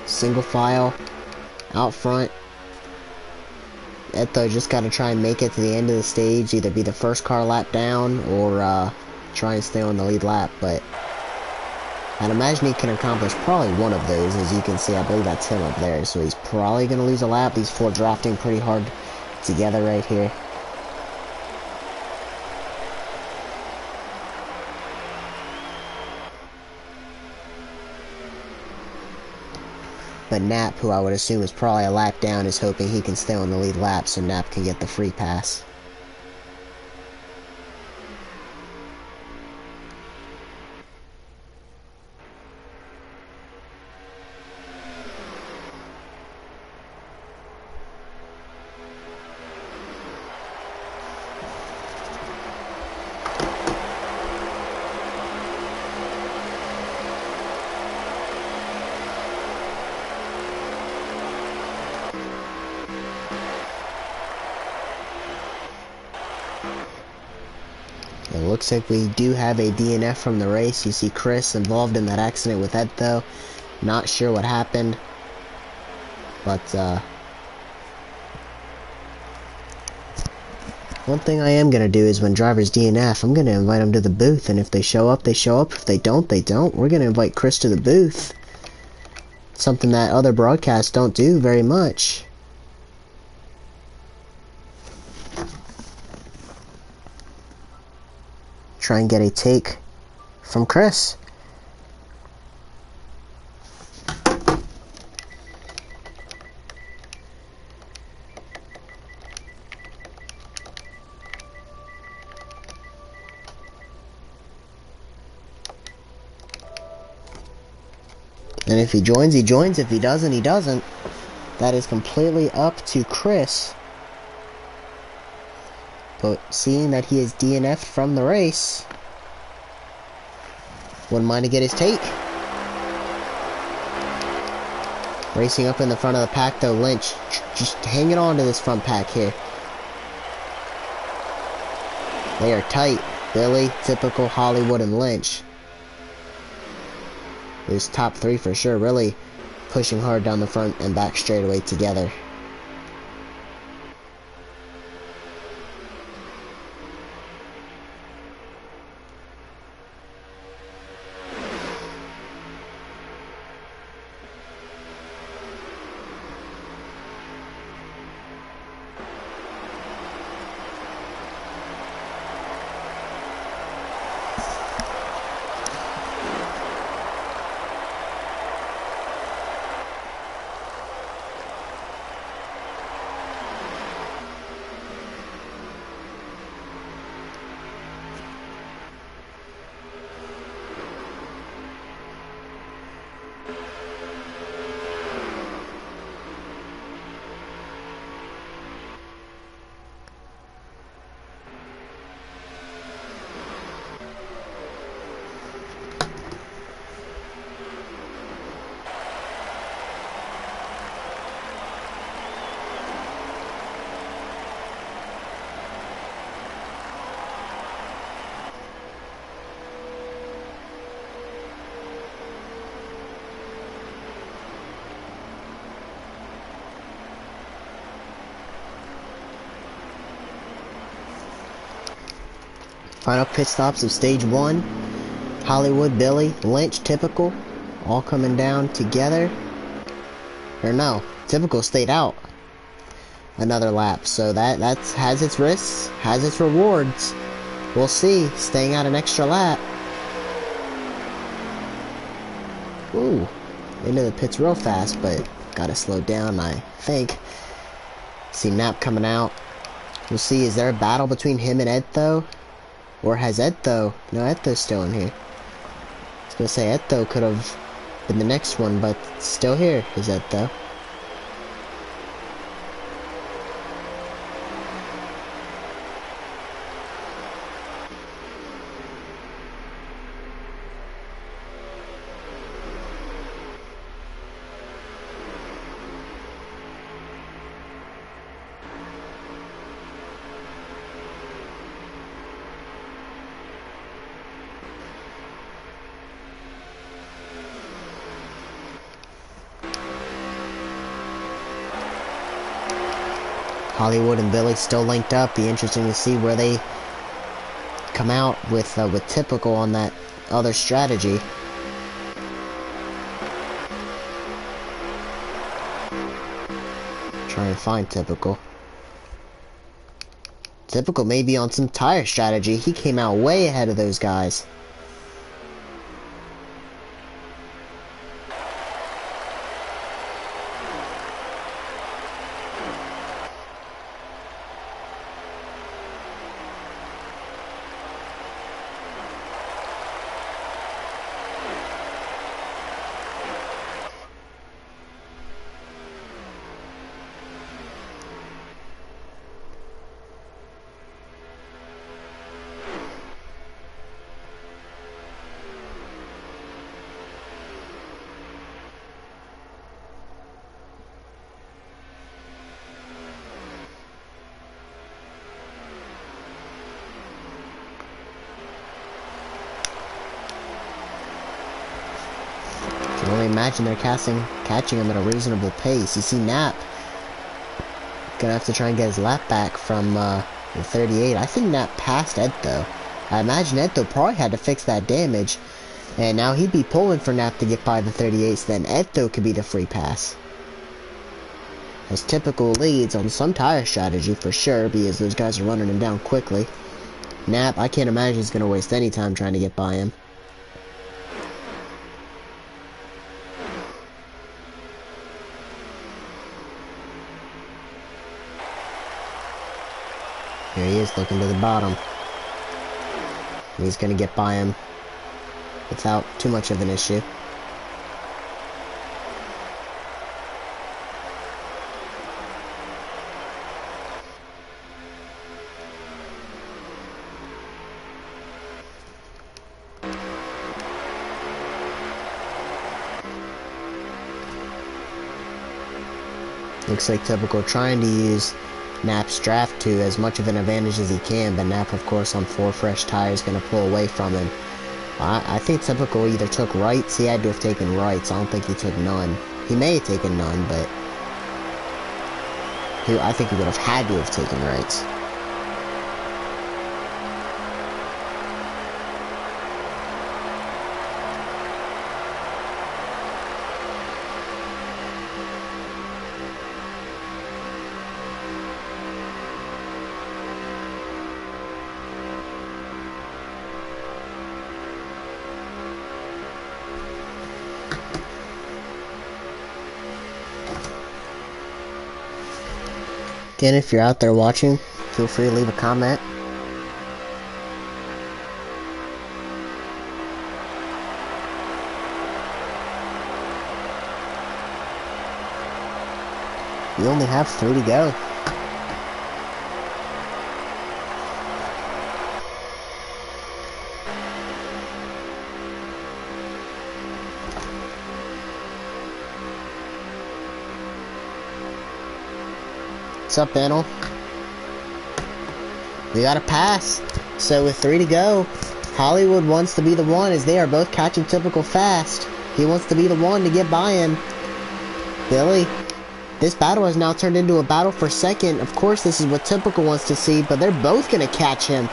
Single file. Out front. Eto just got to try and make it to the end of the stage, either be the first car lap down or try and stay on the lead lap, but I'd imagine he can accomplish probably one of those. As you can see, I believe that's him up there, so he's probably going to lose a lap. These 4 drafting pretty hard together right here. But Nap, who I would assume is probably a lap down, is hoping he can stay on the lead lap so Nap can get the free pass. It looks like we do have a DNF from the race. You see Chris involved in that accident with Ed, though. Not sure what happened. But, one thing I am going to do is when drivers DNF, I'm going to invite them to the booth. And if they show up, they show up. If they don't, they don't. We're going to invite Chris to the booth. Something that other broadcasts don't do very much. Try and get a take from Chris. And if he joins, he joins. If he doesn't, he doesn't. That is completely up to Chris. But seeing that he is DNF'd from the race, wouldn't mind to get his take. Racing up in the front of the pack though, Lynch just hanging on to this front pack here. They are tight. Billy, Typical, Hollywood, and Lynch. There's top three for sure, really pushing hard down the front and back straightaway together. Final pit stops of stage one. Hollywood, Billy, Lynch, Typical, all coming down together. Or no, Typical stayed out another lap, so that has its risks, has its rewards. We'll see, staying out an extra lap. Ooh, into the pits real fast, but gotta slow down, I think. See Nap coming out. We'll see, is there a battle between him and Ed though? Or has Etho? No, Etho's still in here. I was gonna say Etho could have been the next one, but still here is Etho. Hollywood and Billy still linked up. Be interesting to see where they come out with Typical on that other strategy. Trying to find Typical. Typical may be on some tire strategy. He came out way ahead of those guys. I can only imagine they're catching him at a reasonable pace. You see Nap gonna have to try and get his lap back from the 38. I think Nap passed Ed though. I imagine Ed though probably had to fix that damage, and now he'd be pulling for Nap to get by the 38, so then Ed though could be the free pass. As Typical leads on some tire strategy for sure, because those guys are running him down quickly. Nap, I can't imagine he's gonna waste any time trying to get by him. Here he is looking to the bottom. He's going to get by him without too much of an issue. Looks like Typical trying to use Nap's draft to as much of an advantage as he can, but Nap, of course, on 4 fresh tires, going to pull away from him. I think Typical either took rights. He had to have taken rights. I don't think he took none. He may have taken none, but I think he would have had to have taken rights. Again, if you're out there watching, feel free to leave a comment. We only have 3 to go. What's up, Daniel? We got a pass. So with 3 to go, Hollywood wants to be the one, as they are both catching Typical fast. He wants to be the one to get by him. Billy, this battle has now turned into a battle for second. Of course, this is what Typical wants to see, but they're both going to catch him.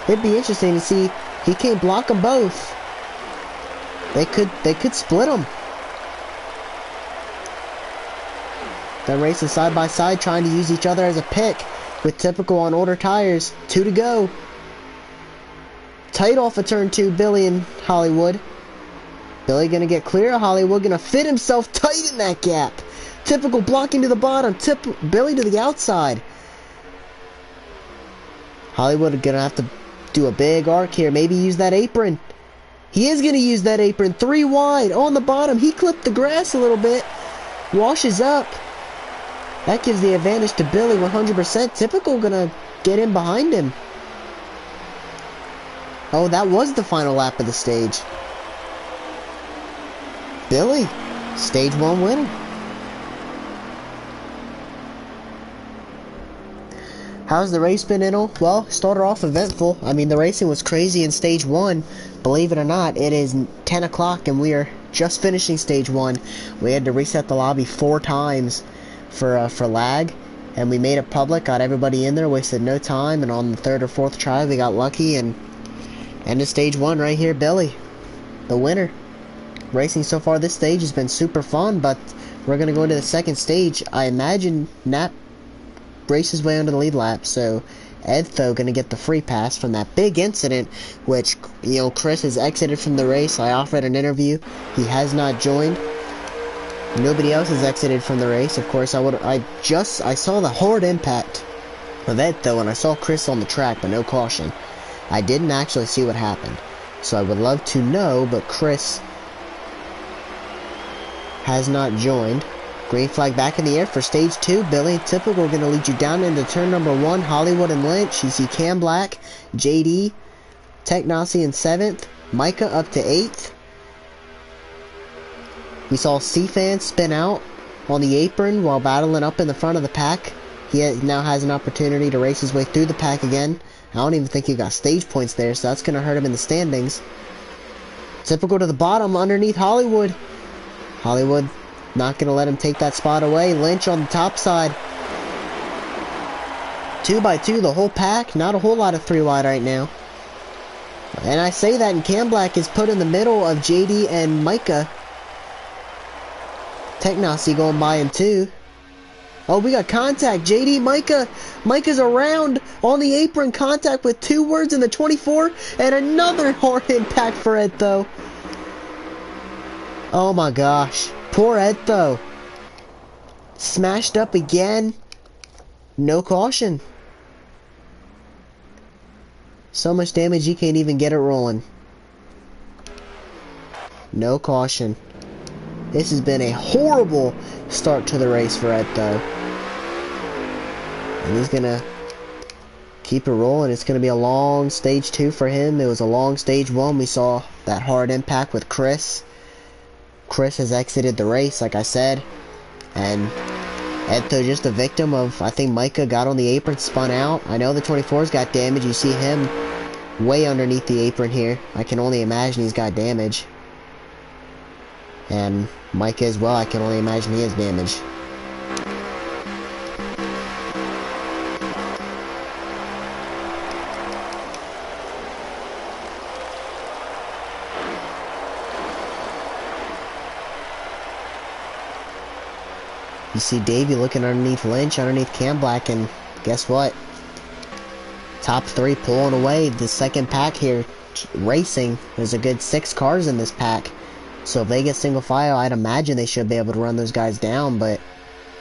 It'd be interesting to see. He can't block them both. They could split them. They're racing side by side, trying to use each other as a pick, with Typical on older tires. 2 to go. Tight off of turn 2, Billy and Hollywood. Billy gonna get clear. Hollywood gonna fit himself tight in that gap. Typical blocking to the bottom. Billy to the outside. Hollywood gonna have to do a big arc here. Maybe use that apron. He is gonna use that apron. 3 wide on the bottom. He clipped the grass a little bit. Washes up. That gives the advantage to Billy 100%. Typical gonna get in behind him. Oh, that was the final lap of the stage. Billy, stage 1 winner. How's the race been, Inno? Well, started off eventful. I mean, the racing was crazy in stage 1. Believe it or not, it is 10 o'clock and we are just finishing stage 1. We had to reset the lobby 4 times for lag, and we made it public, got everybody in there, wasted no time, and on the 3rd or 4th try we got lucky and ended stage 1 right here. Billy, the winner. Racing so far this stage has been super fun, but we're going to go into the second stage. I imagine Nap raced his way onto the lead lap, so Edtho going to get the free pass from that big incident, which, you know, Chris has exited from the race. I offered an interview. He has not joined. Nobody else has exited from the race. Of course, I saw the hard impact of Edtho, and I saw Chris on the track, but no caution. I didn't actually see what happened, so I would love to know, but Chris has not joined. Green flag back in the air for stage 2. Billy and Typical are going to lead you down into turn number 1. Hollywood and Lynch. You see Cam Black, JD, Technasi in 7th. Micah up to 8th. We saw C-Fan spin out on the apron while battling up in the front of the pack. He now has an opportunity to race his way through the pack again. I don't even think he got stage points there, so that's going to hurt him in the standings. Typical to the bottom underneath Hollywood. Hollywood not going to let him take that spot away. Lynch on the top side. 2 by 2 the whole pack. Not a whole lot of 3 wide right now. And I say that, and Cam Black is put in the middle of JD and Micah. Technasi going by him too. Oh, we got contact. JD, Micah. Micah's around on the apron. Contact with 2 words in the 24. And another hard impact for Edtho. Oh my gosh. Poor Edtho. Smashed up again. No caution. So much damage you can't even get it rolling. No caution. This has been a horrible start to the race for Edtho. And he's going to keep it rolling. It's going to be a long stage 2 for him. It was a long stage 1. We saw that hard impact with Chris. Chris has exited the race, like I said. And Eto just a victim of, I think Micah got on the apron, spun out. I know the 24's got damage. You see him way underneath the apron here. I can only imagine he's got damage. And Micah as well, I can only imagine he has damage. You see Davey looking underneath Lynch, underneath Cam Black, and guess what? Top 3 pulling away. The second pack here, racing. There's a good 6 cars in this pack. So if they get single file, I'd imagine they should be able to run those guys down, but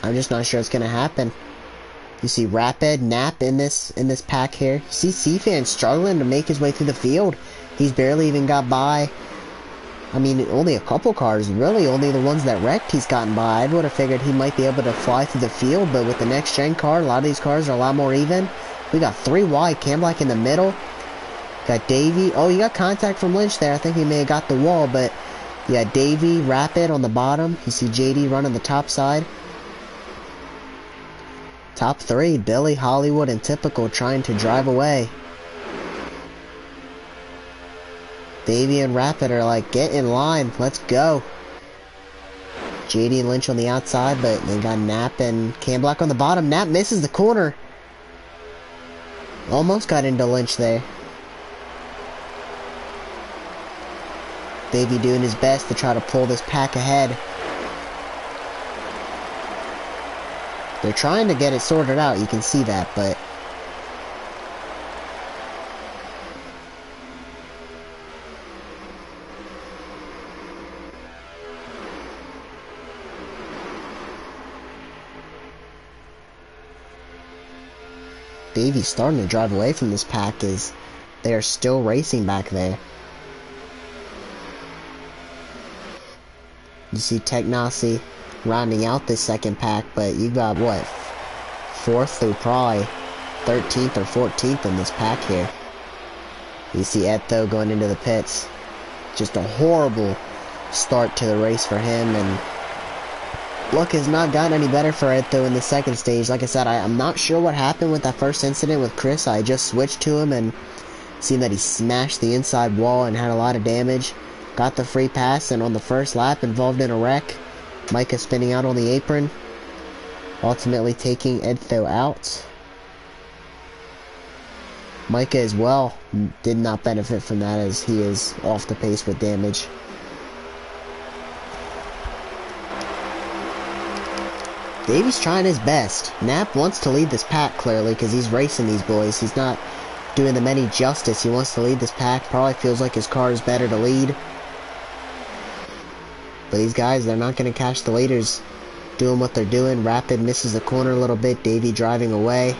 I'm just not sure it's going to happen. You see Rapid, Nap in this pack here. You see C-Fan struggling to make his way through the field. He's barely even got by. I mean, only a couple cars, really, only the ones that wrecked he's gotten by. I would have figured he might be able to fly through the field, but with the next gen car, a lot of these cars are a lot more even. We got 3 wide, Cam Black in the middle. Got Davey. Oh, you got contact from Lynch there. I think he may have got the wall, but you got Davey, Rapid on the bottom. You see JD running the top side. Top 3, Billy, Hollywood, and Typical trying to drive away. Davey and Rapid are like, get in line, let's go. JD and Lynch on the outside, but they got Nap and Cam Black on the bottom. Nap misses the corner. Almost got into Lynch there. Davey doing his best to try to pull this pack ahead. They're trying to get it sorted out, you can see that, but Davey's starting to drive away from this pack as they are still racing back there. You see Technasi rounding out this second pack, but you got what? 4th through probably 13th or 14th in this pack here. You see Eto going into the pits. Just a horrible start to the race for him, and luck has not gotten any better for Eto in the second stage. Like I said, I'm not sure what happened with that first incident with Chris. I just switched to him and seen that he smashed the inside wall and had a lot of damage. Got the free pass, and on the first lap involved in a wreck. Micah spinning out on the apron, ultimately taking Eto out. Micah as well did not benefit from that as he is off the pace with damage. Davey's trying his best. Nap wants to lead this pack clearly because he's racing these boys. He's not doing them any justice. He wants to lead this pack. Probably feels like his car is better to lead. But these guys, they're not going to catch the leaders doing what they're doing. Rapid misses the corner a little bit. Davey driving away.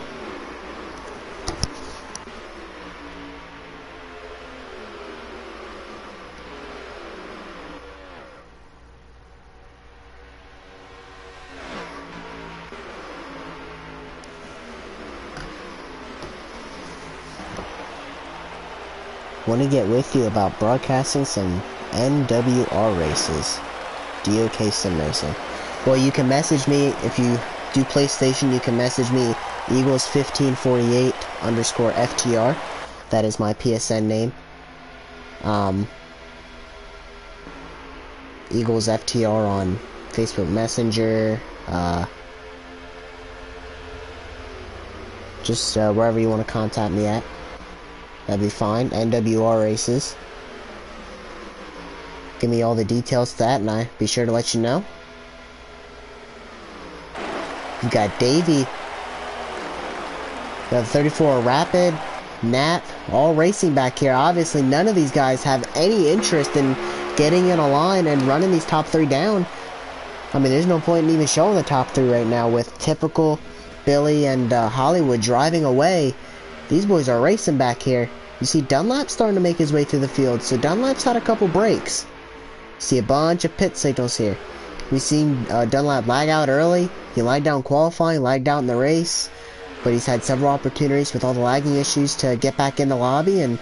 Want to get with you about broadcasting some NWR races. DOK Sim Racing. Well, you can message me if you do PlayStation. You can message me Eagles1548_FTR. That is my PSN name. Eagles FTR on Facebook Messenger. Just wherever you want to contact me at. That'd be fine. NWR races. Give me all the details to that, and I'll be sure to let you know. You got Davey. Got 34 Rapid, Nat, all racing back here. Obviously, none of these guys have any interest in getting in a line and running these top 3 down. I mean, there's no point in even showing the top 3 right now with Typical, Billy, and Hollywood driving away. These boys are racing back here. You see Dunlap's starting to make his way through the field, so Dunlap's had a couple breaks. See a bunch of pit signals here. We've seen Dunlap lag out early. He lagged out in qualifying, lagged out in the race, but he's had several opportunities with all the lagging issues to get back in the lobby and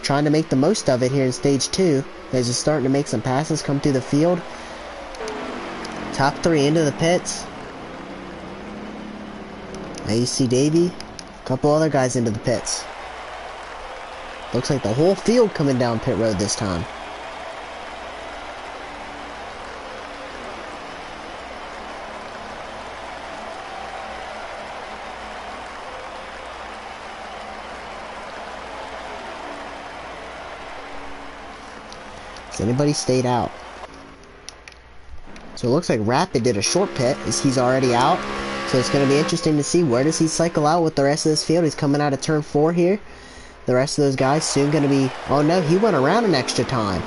trying to make the most of it here in stage 2. As he's starting to make some passes come through the field. Top 3 into the pits. Now you see Davey, a couple other guys into the pits. Looks like the whole field coming down pit road this time. Has anybody stayed out? So it looks like Rapid did a short pit as he's already out. So it's going to be interesting to see where does he cycle out with the rest of this field. He's coming out of turn 4 here. The rest of those guys soon going to be... Oh no, he went around an extra time.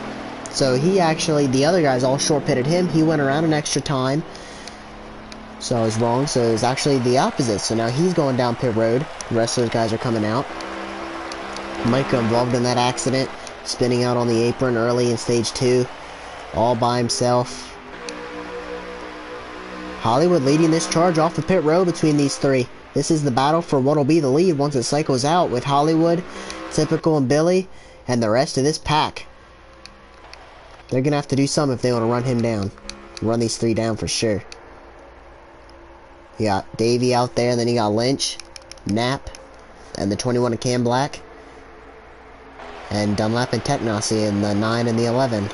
So he actually... The other guys all short pitted him. He went around an extra time. So I was wrong. So it was actually the opposite. So now he's going down pit road. The rest of those guys are coming out. Micah involved in that accident. Spinning out on the apron early in stage 2. All by himself. Hollywood leading this charge off the pit road between these three. This is the battle for what will be the lead once it cycles out with Hollywood, Typical, and Billy, and the rest of this pack. They're going to have to do something if they want to run him down. Run these three down for sure. You got Davey out there, and then you got Lynch, Knapp, and the 21 of Cam Black, and Dunlap and Technosy in the 9 and the 11.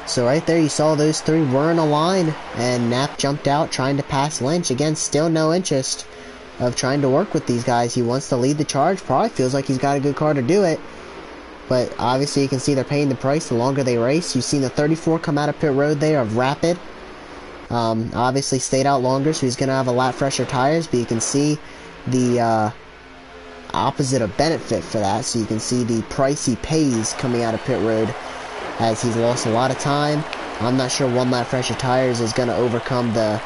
So right there you saw those three were in a line, and Knapp jumped out trying to pass Lynch. Again, still no interest of trying to work with these guys. He wants to lead the charge, probably feels like he's got a good car to do it. But obviously you can see they're paying the price the longer they race. You've seen the 34 come out of pit road there of Rapid. Obviously stayed out longer, so he's going to have a lot fresher tires, but you can see the opposite of benefit for that. So you can see the price he pays coming out of pit road, as he's lost a lot of time. I'm not sure one lap fresher tires is going to overcome the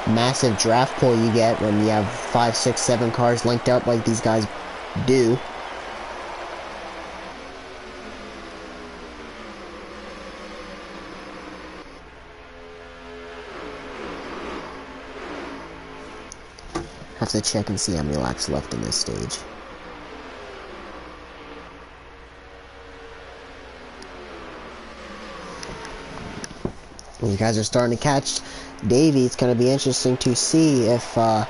massive draft pull you get when you have 5, 6, 7 cars linked up like these guys do. Have to check and see how many laps left in this stage. You guys are starting to catch Davey. It's going to be interesting to see if Nat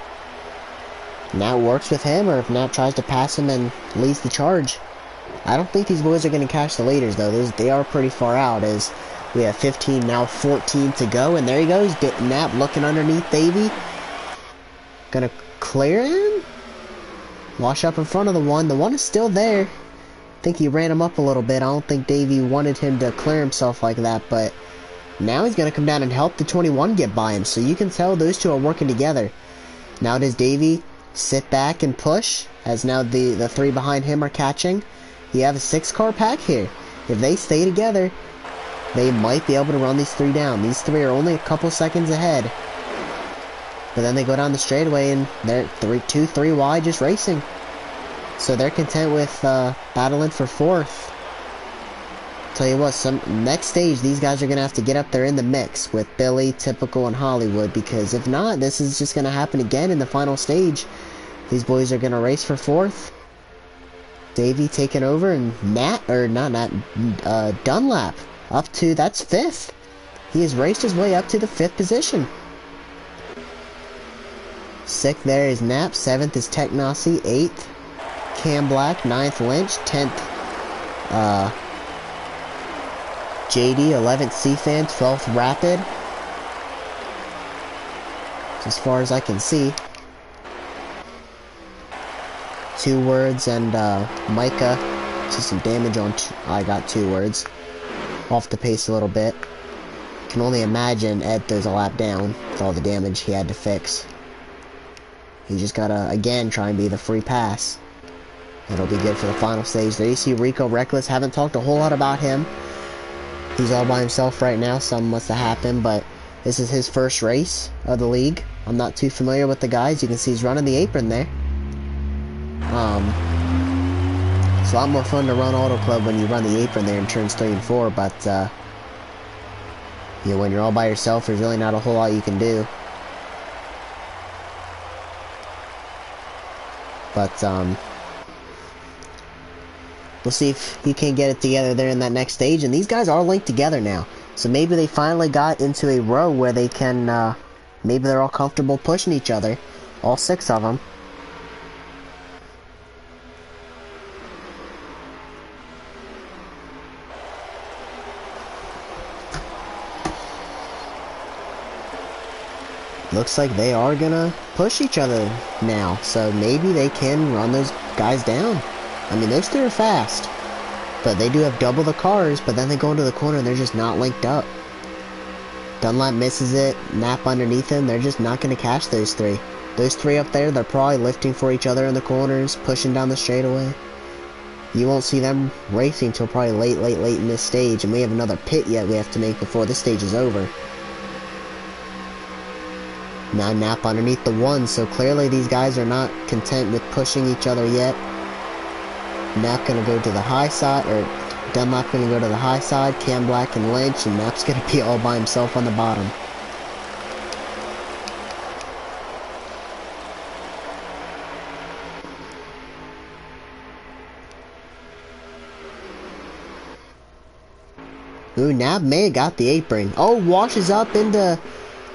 works with him or if Nat tries to pass him and leads the charge. I don't think these boys are going to catch the leaders, though. They are pretty far out, as we have 15, now 14 to go. And there he goes, Nat looking underneath Davey. Going to clear him? Wash up in front of the one. The one is still there. I think he ran him up a little bit. I don't think Davey wanted him to clear himself like that, but now he's going to come down and help the 21 get by him. So you can tell those two are working together. Now does Davey sit back and push, as now the three behind him are catching? You have a 6-car pack here. If they stay together, they might be able to run these three down. These three are only a couple seconds ahead. But then they go down the straightaway and they're 2, 3 wide just racing. So they're content with battling for 4th. Tell you what, next stage these guys are going to have to get up there in the mix with Billy, Typical, and Hollywood, because if not, this is just going to happen again in the final stage. These boys are going to race for 4th. Davey taking over, and Dunlap up to, that's 5th. He has raced his way up to the 5th position. 6th there is Knapp, 7th is Technosy, 8th Cam Black, 9th Lynch, 10th JD, 11th C-Fan, 12th Rapid. As far as I can see. 2 words and Micah. See some damage on... I got 2 words. Off the pace a little bit. Can only imagine Ed throws a lap down with all the damage he had to fix. He just gotta, again, try and be the free pass. It'll be good for the final stage. There you see Rico Reckless. Haven't talked a whole lot about him. He's all by himself right now. Something must have happened, but this is his first race of the league. I'm not too familiar with the guys. You can see he's running the apron there. It's a lot more fun to run Auto Club when you run the apron there in turns 3 and 4, but you know, when you're all by yourself, there's really not a whole lot you can do. But We'll see if he can get it together there in that next stage. And these guys are linked together now. So maybe they finally got into a row where they can, maybe they're all comfortable pushing each other. All 6 of them. Looks like they are gonna push each other now. So maybe they can run those guys down. I mean, those 2 are fast. But they do have double the cars, but then they go into the corner and they're just not linked up. Dunlap misses it, Nap underneath him, they're just not going to catch those 3. Those 3 up there, they're probably lifting for each other in the corners, pushing down the straightaway. You won't see them racing till probably late in this stage, and we have another pit yet we have to make before this stage is over. Now Nap underneath the 1, so clearly these guys are not content with pushing each other yet. Nap gonna go to the high side, or Dunlap gonna go to the high side, Cam Black and Lynch, and Nap's gonna be all by himself on the bottom. Ooh, Nap may have got the apron. Oh, washes up into...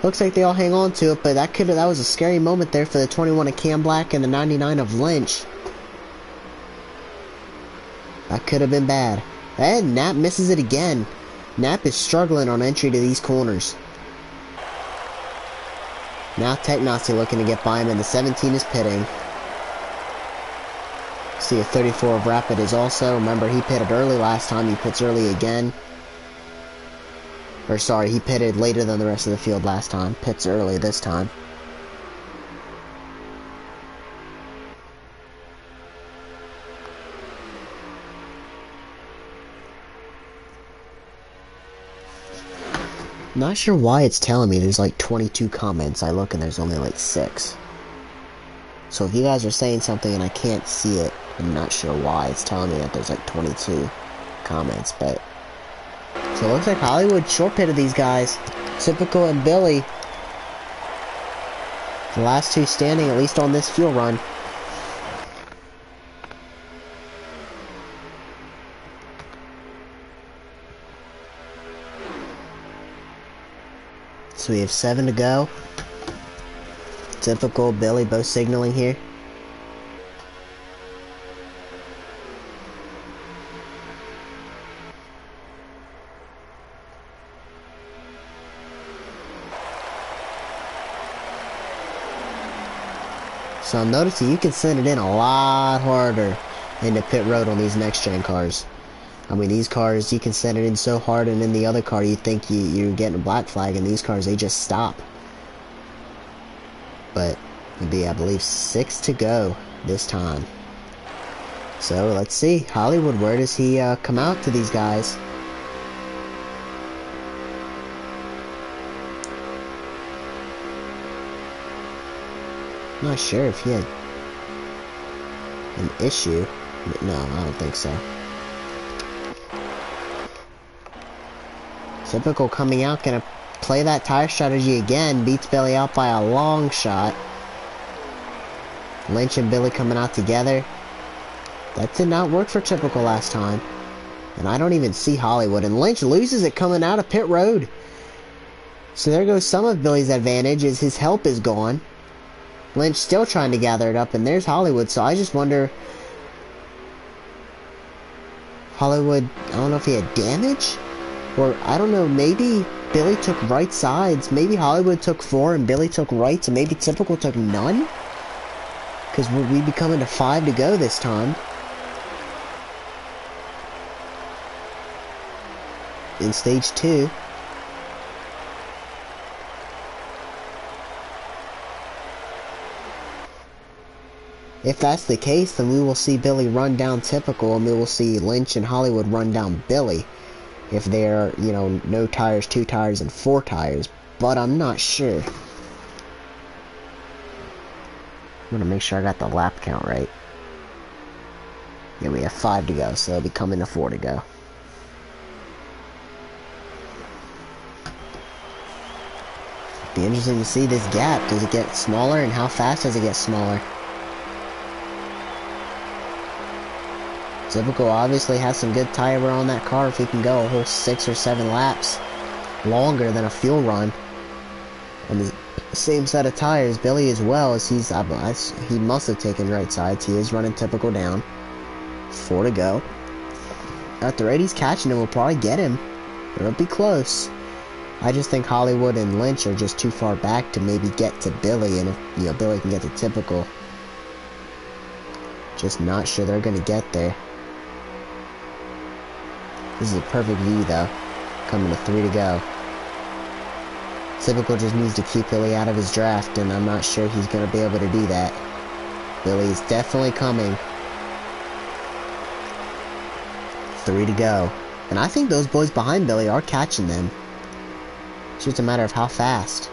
Looks like they all hang on to it, but that was a scary moment there for the 21 of Cam Black and the 99 of Lynch. That could have been bad. And Nap misses it again. Nap is struggling on entry to these corners. Now Tech Nazi looking to get by him, and the 17 is pitting. See a 34 of Rapid is also. Remember, he pitted early last time. He pits early again. Or sorry, he pitted later than the rest of the field last time. Pits early this time. Not sure why it's telling me there's like 22 comments. I look and there's only like 6. So if you guys are saying something and I can't see it, I'm not sure why it's telling me that there's like 22 comments, but... So it looks like Hollywood short pitted these guys. Typical and Billy. The last 2 standing, at least on this fuel run. So we have 7 to go. Typical Billy, both signaling here. So I'm noticing you can send it in a lot harder into pit road on these next gen cars. I mean, these cars, you can send it in so hard, and in the other car, you think you're getting a black flag, and these cars, they just stop. But, it'd be, I believe, 6 to go this time. So, let's see. Hollywood, where does he come out to these guys? I'm not sure if he had an issue. No, I don't think so. Typical coming out, gonna play that tire strategy again. Beats Billy out by a long shot. Lynch and Billy coming out together. That did not work for Typical last time. And I don't even see Hollywood. And Lynch loses it coming out of pit road. So there goes some of Billy's advantage, as his help is gone. Lynch still trying to gather it up, and there's Hollywood. So I just wonder... Hollywood, I don't know if he had damage? Or, I don't know, maybe Billy took right sides. Maybe Hollywood took 4 and Billy took right, and maybe Typical took none? Because we'd be coming to 5 to go this time. In stage 2. If that's the case, then we will see Billy run down Typical, and we will see Lynch and Hollywood run down Billy. If they're, you know, no tires, 2 tires, and 4 tires. But I'm not sure. I'm gonna make sure I got the lap count right. Yeah, we have 5 to go, so it'll be coming to 4 to go. Be interesting to see this gap. Does it get smaller, and how fast does it get smaller? Typical obviously has some good tire wear on that car if he can go a whole 6 or 7 laps longer than a fuel run. And the same set of tires, Billy as well, as he must have taken right sides. He is running Typical down. 4 to go. At the rate he's catching him, we'll probably get him. But it'll be close. I just think Hollywood and Lynch are just too far back to maybe get to Billy, and if Billy can get to Typical, just not sure they're gonna get there. This is a perfect view though. Coming to 3 to go. Typical just needs to keep Billy out of his draft, and I'm not sure he's gonna be able to do that. Billy's definitely coming. 3 to go. And I think those boys behind Billy are catching them. It's just a matter of how fast.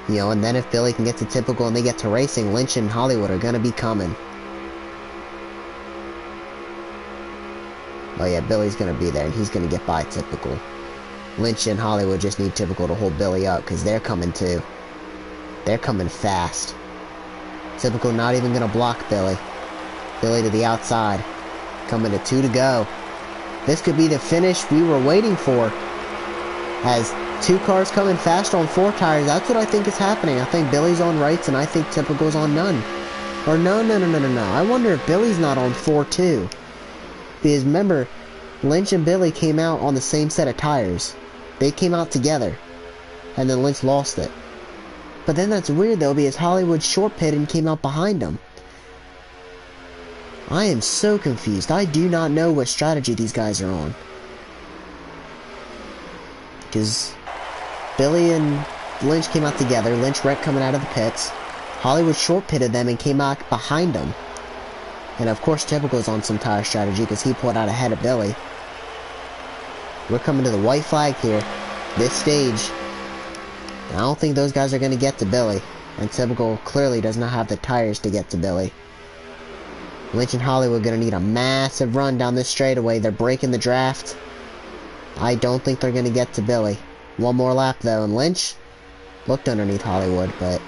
And then if Billy can get to Typical and they get to racing, Lynch and Hollywood are going to be coming. Oh yeah, Billy's going to be there, and he's going to get by Typical. Lynch and Hollywood just need Typical to hold Billy up, because they're coming too. They're coming fast. Typical not even going to block Billy. Billy to the outside. Coming to 2 to go. This could be the finish we were waiting for. As 2 cars coming fast on 4 tires, that's what I think is happening. I think Billy's on rights, and I think Typical's on none. Or no. I wonder if Billy's not on 4 too. Because remember, Lynch and Billy came out on the same set of tires. They came out together. And then Lynch lost it. But then that's weird though, because Hollywood short pitted and came out behind him. I am so confused. I do not know what strategy these guys are on. Because Billy and Lynch came out together. Lynch wrecked coming out of the pits. Hollywood short pitted them and came out behind them. And of course Typical's on some tire strategy because he pulled out ahead of Billy. We're coming to the white flag here. This stage. I don't think those guys are going to get to Billy. And Typical clearly does not have the tires to get to Billy. Lynch and Hollywood are going to need a massive run down this straightaway. They're breaking the draft. I don't think they're going to get to Billy. One more lap though, and Lynch looked underneath Hollywood, but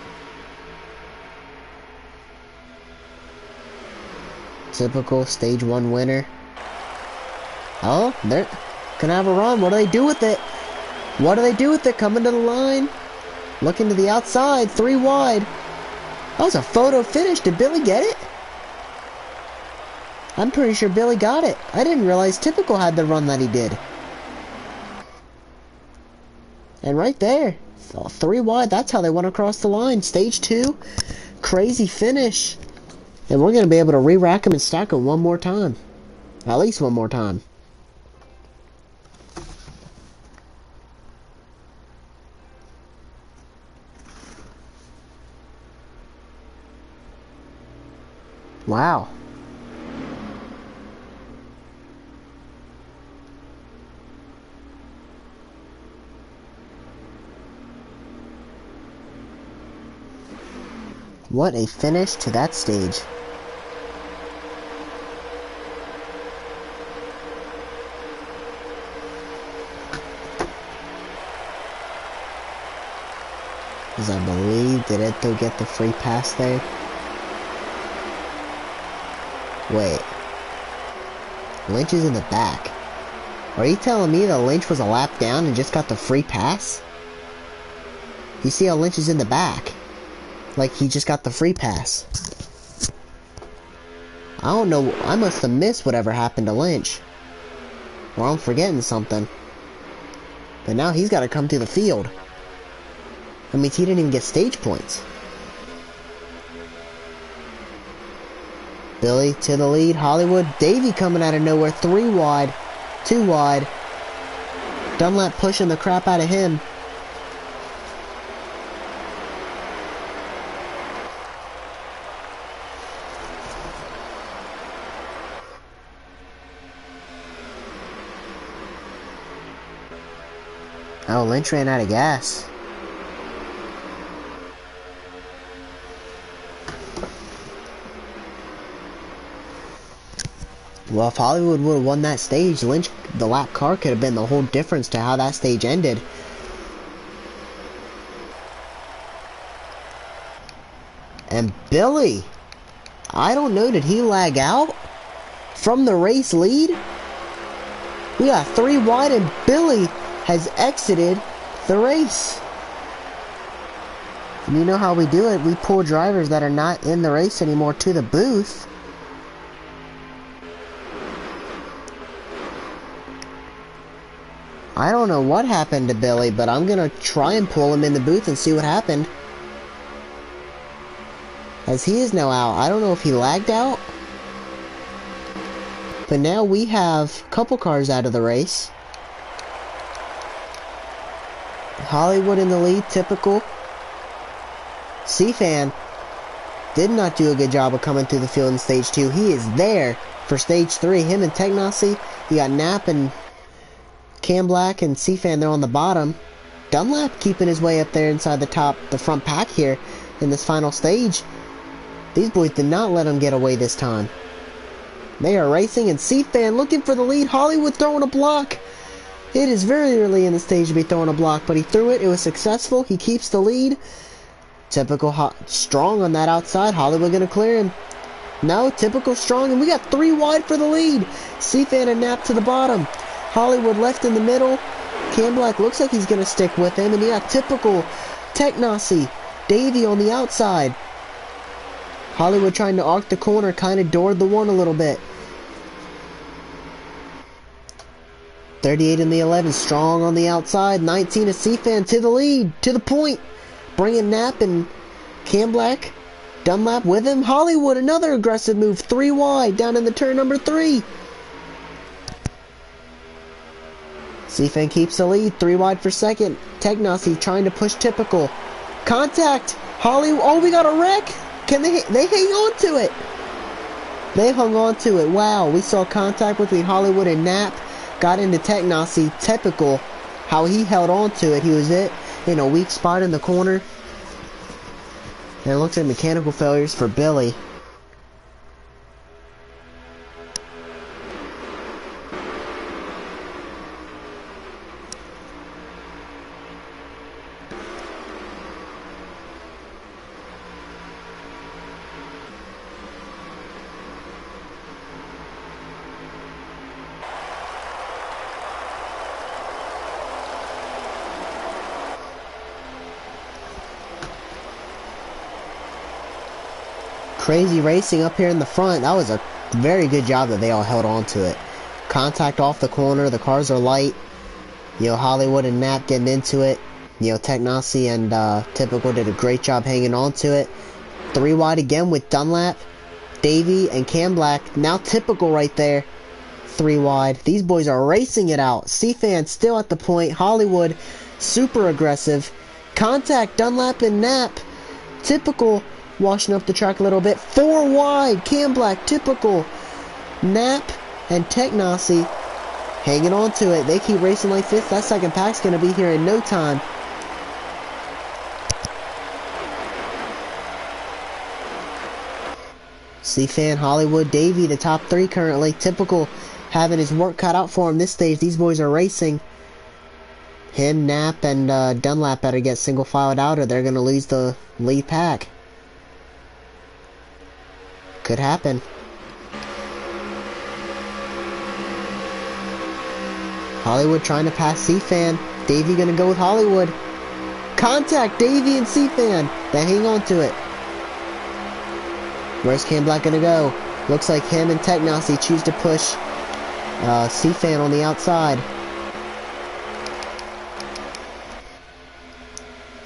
Typical stage 1 winner. Oh, they're gonna have a run. What do they do with it? What do they do with it? Coming to the line. Looking to the outside. 3 wide. That was a photo finish. Did Billy get it? I'm pretty sure Billy got it. I didn't realize Typical had the run that he did. And right there, 3 wide, that's how they went across the line. Stage 2, crazy finish. And we're going to be able to re-rack them and stack them one more time. At least one more time. Wow. What a finish to that stage. Because I believe, did Edo get the free pass there? Wait. Lynch is in the back. Are you telling me that Lynch was a lap down and just got the free pass? You see how Lynch is in the back? Like he just got the free pass. I don't know, I must have missed whatever happened to Lynch. Or I'm forgetting something. But now he's got to come through the field. That means he didn't even get stage points. Billy to the lead. Hollywood. Davey coming out of nowhere. 3 wide. 2 wide. Dunlap pushing the crap out of him. Oh, Lynch ran out of gas. Well, if Hollywood would have won that stage, Lynch, the lap car, could have been the whole difference to how that stage ended. And Billy, I don't know, did he lag out from the race lead? We got 3 wide and Billy has exited the race. And you know how we do it, we pull drivers that are not in the race anymore to the booth. I don't know what happened to Billy, but I'm gonna try and pull him in the booth and see what happened. As he is now out. I don't know if he lagged out. But now we have a couple cars out of the race. Hollywood in the lead, typical. C-Fan did not do a good job of coming through the field in stage 2. He is there for stage 3. Him and Technosy. You got Nap and Cam Black and C-Fan, they're on the bottom. Dunlap keeping his way up there inside the front pack here in this final stage. These boys did not let him get away this time. They are racing, and C-Fan looking for the lead. Hollywood throwing a block. It is very early in the stage to be throwing a block, but he threw it. It was successful. He keeps the lead. Typical Strong on that outside. Hollywood going to clear him. No, typical Strong, and we got 3 wide for the lead. C-Fan and Nap to the bottom. Hollywood left in the middle. Cam Black looks like he's going to stick with him, and you got typical Technosy. Davey on the outside. Hollywood trying to arc the corner, kind of doored the one a little bit. 38 in the 11, Strong on the outside. 19 is C-Fan to the lead, to the point. Bringing Nap and Cam Black. Dunlap with him. Hollywood, another aggressive move. 3 wide, down in the turn number 3. C-Fan keeps the lead. 3 wide for second. Technosy trying to push typical. Contact. Hollywood. Oh, we got a wreck. Can they hang on to it? They hung on to it. Wow, we saw contact between Hollywood and Nap. Got into Technosy. Typical how he held on to it. He was in a weak spot in the corner. And it looks like mechanical failures for Billy. Crazy racing up here in the front. That was a very good job that they all held on to it. Contact off the corner. The cars are light. You know, Hollywood and Nap getting into it. You know, Technosy and Typical did a great job hanging on to it. 3 wide again with Dunlap, Davey, and Cam Black. Now Typical right there. 3 wide. These boys are racing it out. C-Fan still at the point. Hollywood super aggressive. Contact Dunlap and Nap. Typical washing up the track a little bit. 4 wide. Cam Black, Typical, Nap, and Technosy hanging on to it. They keep racing like this. That second pack's going to be here in no time. C-Fan, Hollywood, Davey, the top 3 currently. Typical having his work cut out for him this stage. These boys are racing. Him, Nap, and Dunlap better get single filed out or they're going to lose the lead pack. Could happen. Hollywood trying to pass C-Fan. Davey gonna go with Hollywood. Contact Davey and C-Fan. They hang on to it. Where's Cam Black gonna go? Looks like him and Technosy choose to push C-Fan on the outside.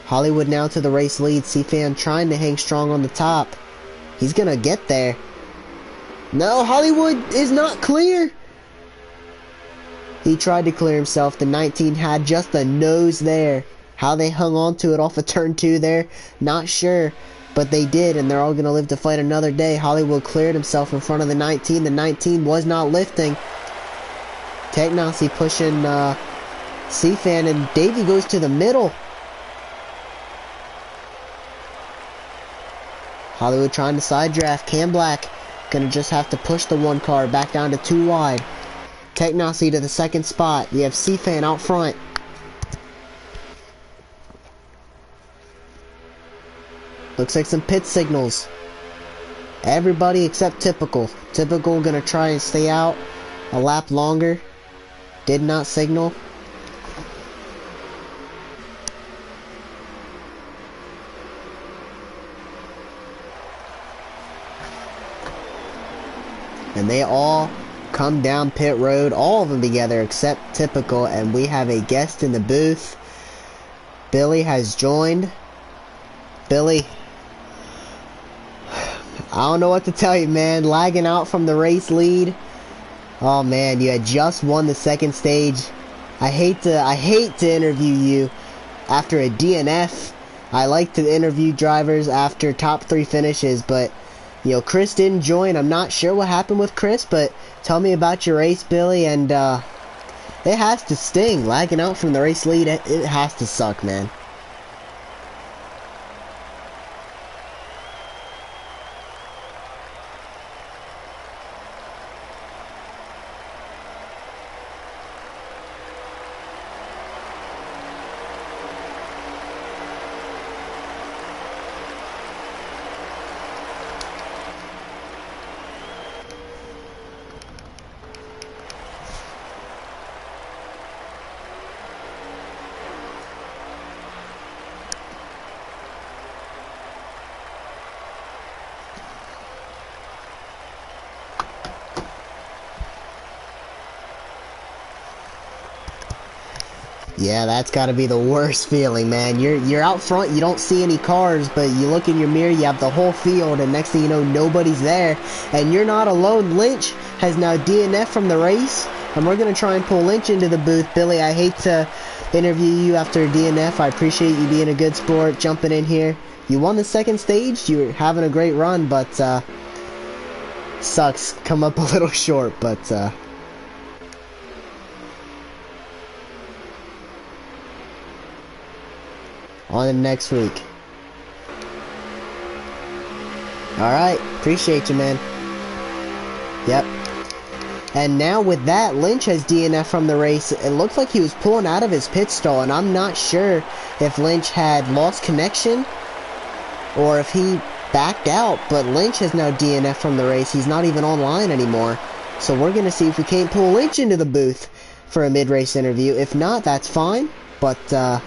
Hollywood now to the race lead. C-Fan trying to hang strong on the top. He's gonna get there. No, Hollywood is not clear. He tried to clear himself. The 19 had just the nose there. How they hung on to it off of turn 2 there, not sure. But they did, and they're all gonna live to fight another day. Hollywood cleared himself in front of the 19. The 19 was not lifting. Technosy pushing C-Fan, and Davey goes to the middle. Hollywood trying to side draft. Cam Black gonna just have to push the 1 car back down to 2 wide. Technosy to the 2nd spot. You have C-Fan out front. Looks like some pit signals. Everybody except Typical. Typical gonna try and stay out a lap longer. Did not signal. And they all come down pit road, all of them together except Typical, and we have a guest in the booth. Billy has joined. Billy, I don't know what to tell you, man. Lagging out from the race lead. Oh man, you had just won the second stage. I hate to interview you after a DNF. I like to interview drivers after top 3 finishes, but you know, Chris didn't join. I'm not sure what happened with Chris, but tell me about your race, Billy. And it has to sting. Lagging out from the race lead, it has to suck, man. Yeah, that's got to be the worst feeling, man. You're out front, you don't see any cars, but you look in your mirror, you have the whole field, and next thing you know, nobody's there. And you're not alone. Lynch has now DNF from the race, and we're going to try and pull Lynch into the booth. Billy, I hate to interview you after a DNF. I appreciate you being a good sport, jumping in here. You won the second stage. You're having a great run, but sucks. Come up a little short, but on to next week. Alright, appreciate you, man. Yep. And now with that, Lynch has DNF from the race. It looked like he was pulling out of his pit stall, and I'm not sure if Lynch had lost connection or if he backed out, but Lynch has now DNF from the race. He's not even online anymore. So we're going to see if we can't pull Lynch into the booth for a mid-race interview. If not, that's fine, but